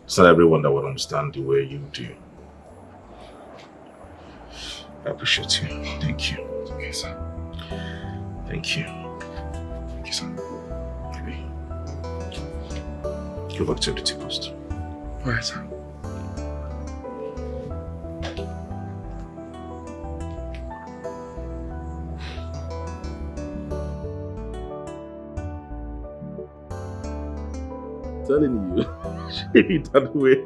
it's not everyone that will understand the way you do. I appreciate you. Thank you. Okay, sir. Thank you. Thank you, sir. Maybe. Go back to the tea post. Alright, sir. Telling you, that way.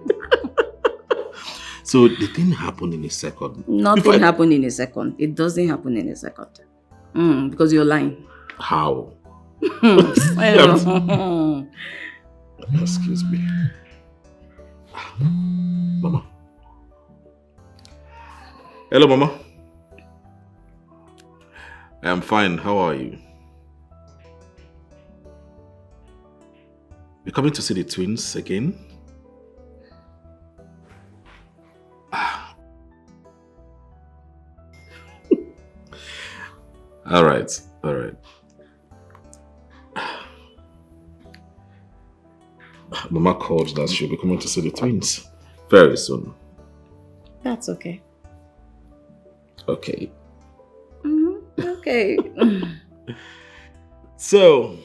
So the thing happened in a second. Nothing happened in a second. It doesn't happen in a second. Because you're lying. How? Excuse me. Mama. Hello, Mama. I am fine. How are you? You're coming to see the twins again? All right. Mama called that she'll be coming to see the twins very soon. That's okay. Okay. Okay. So,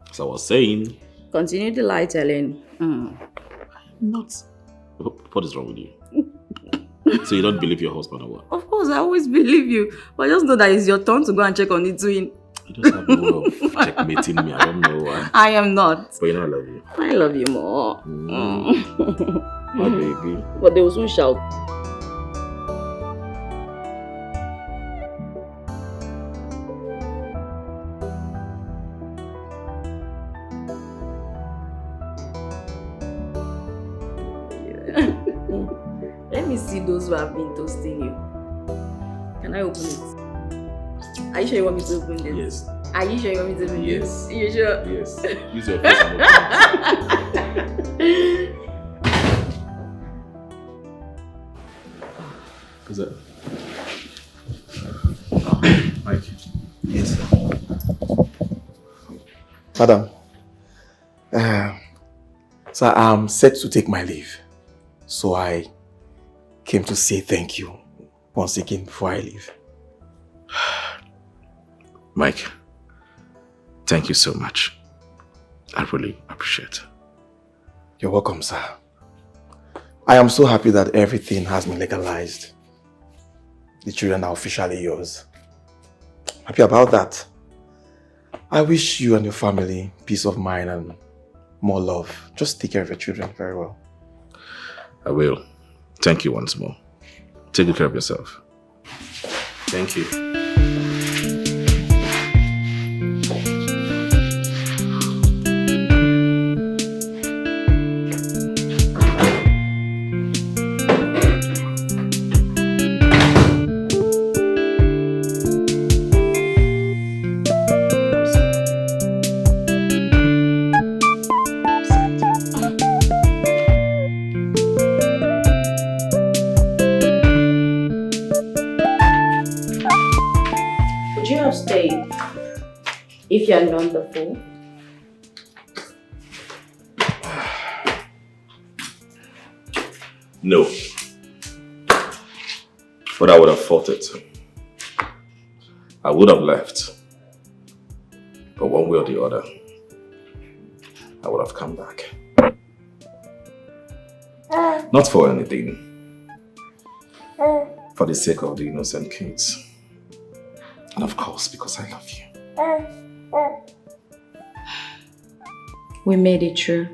as I was saying... Continue the lie telling. Not... What is wrong with you? So you don't believe your husband or what? Of course, I always believe you. But just know that it's your turn to go and check on the twin. You just have no way of checkmating me. I don't know why. I am not. But you know I love you. I love you more. My baby. But they will soon shout. Let me see those who have been toasting you. Can I open it? Are you sure you want me to open this? Yes. Are you sure you want me to open this? Yes. Are you sure? Yes. Use your face and open it. Who's that? Mike. Yes, sir. Madam, so I'm set to take my leave. So I came to say thank you once again before I leave. Mike, thank you so much. I really appreciate it. You're welcome, sir. I am so happy that everything has been legalized. The children are officially yours. Happy about that. I wish you and your family peace of mind and more love. Just take care of your children very well. I will. Thank you once more. Take good care of yourself. Thank you. If you are not the fool. No. But I would have fought it. I would have left. But one way or the other, I would have come back. Not for anything. For the sake of the innocent kids. And of course, because I love you. We made it true.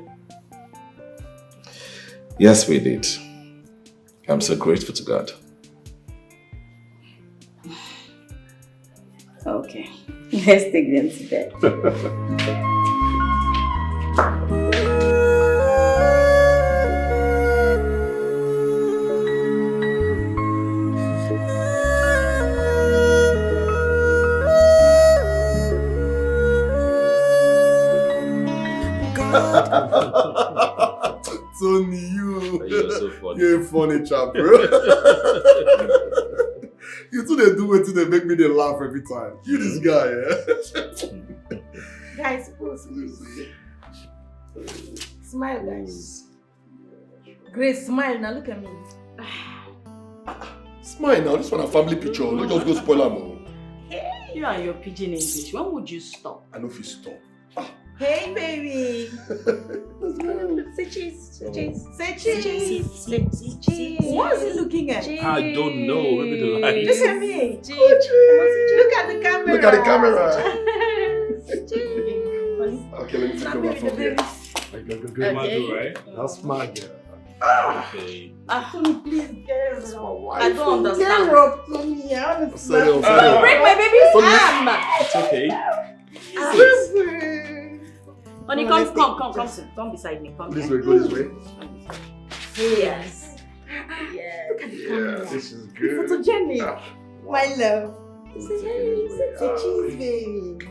Yes, we did. I'm so grateful to God. Okay, let's take them to bed. Tony, you're so funny. You're a funny chap, bro. You two they do it, they make me they laugh every time. You this guy, yeah. Guys, smile, guys. Grace, smile now. Look at me. Smile now. This one a family picture. Don't just go spoil them. Hey, you and your pidgin English. When would you stop? I know if you stop. Hey, baby. Say cheese. Say cheese. Say cheese. Say cheese. What is he looking at? I don't know. Maybe the light. Look at me. Look at the camera. Look at the camera. Okay, let me take over from here. Good man, right? That's my girl. Okay. Please get I don't understand. Get up to me. I understand. Break my baby's arm. It's okay. Honey, come beside me. Come This here. way, go this way. Yes. Yes. Look at the camera. This is good. Photogenic. My love. Say cheese, baby.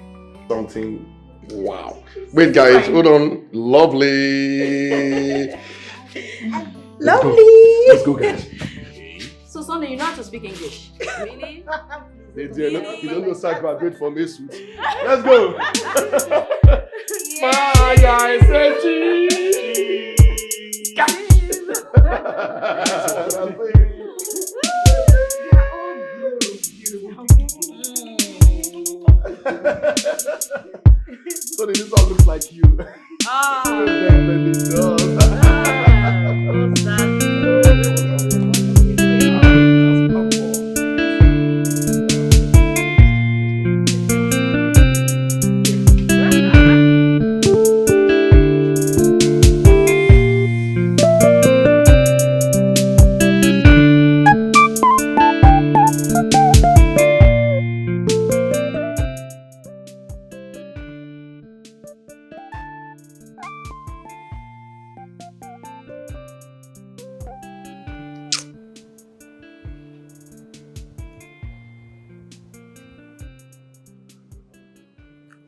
Something. Wow. Wait, guys, hold on. Lovely. Lovely. Let's go, guys. So, Sunday, you know how to speak English? Really? You don't know sir graduate from a suit. Let's go. Bye, guys. Say cheese. So this all looks like you.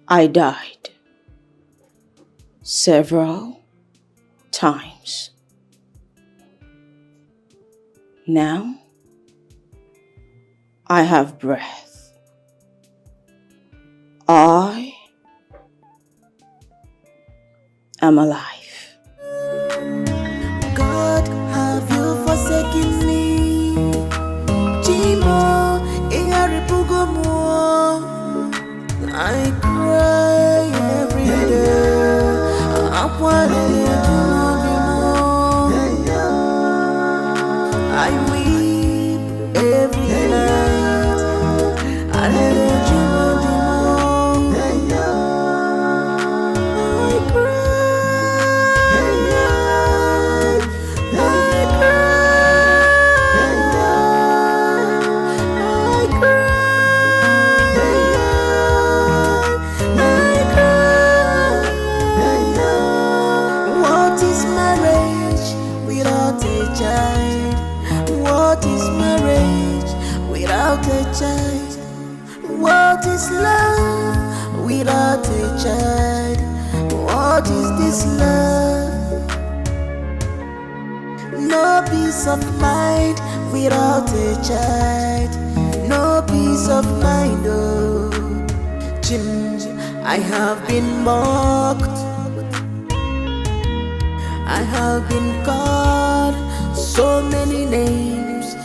I died several times. Now I have breath. I I'm alive. God, have you forsaken me? Chimo, Igaripugomo. I cry every day. I weep every night. I What is marriage without a child? What is marriage without a child? What is love without a child? What is this love? No peace of mind without a child. No peace of mind, oh. I have been mocked. I have been called so many names.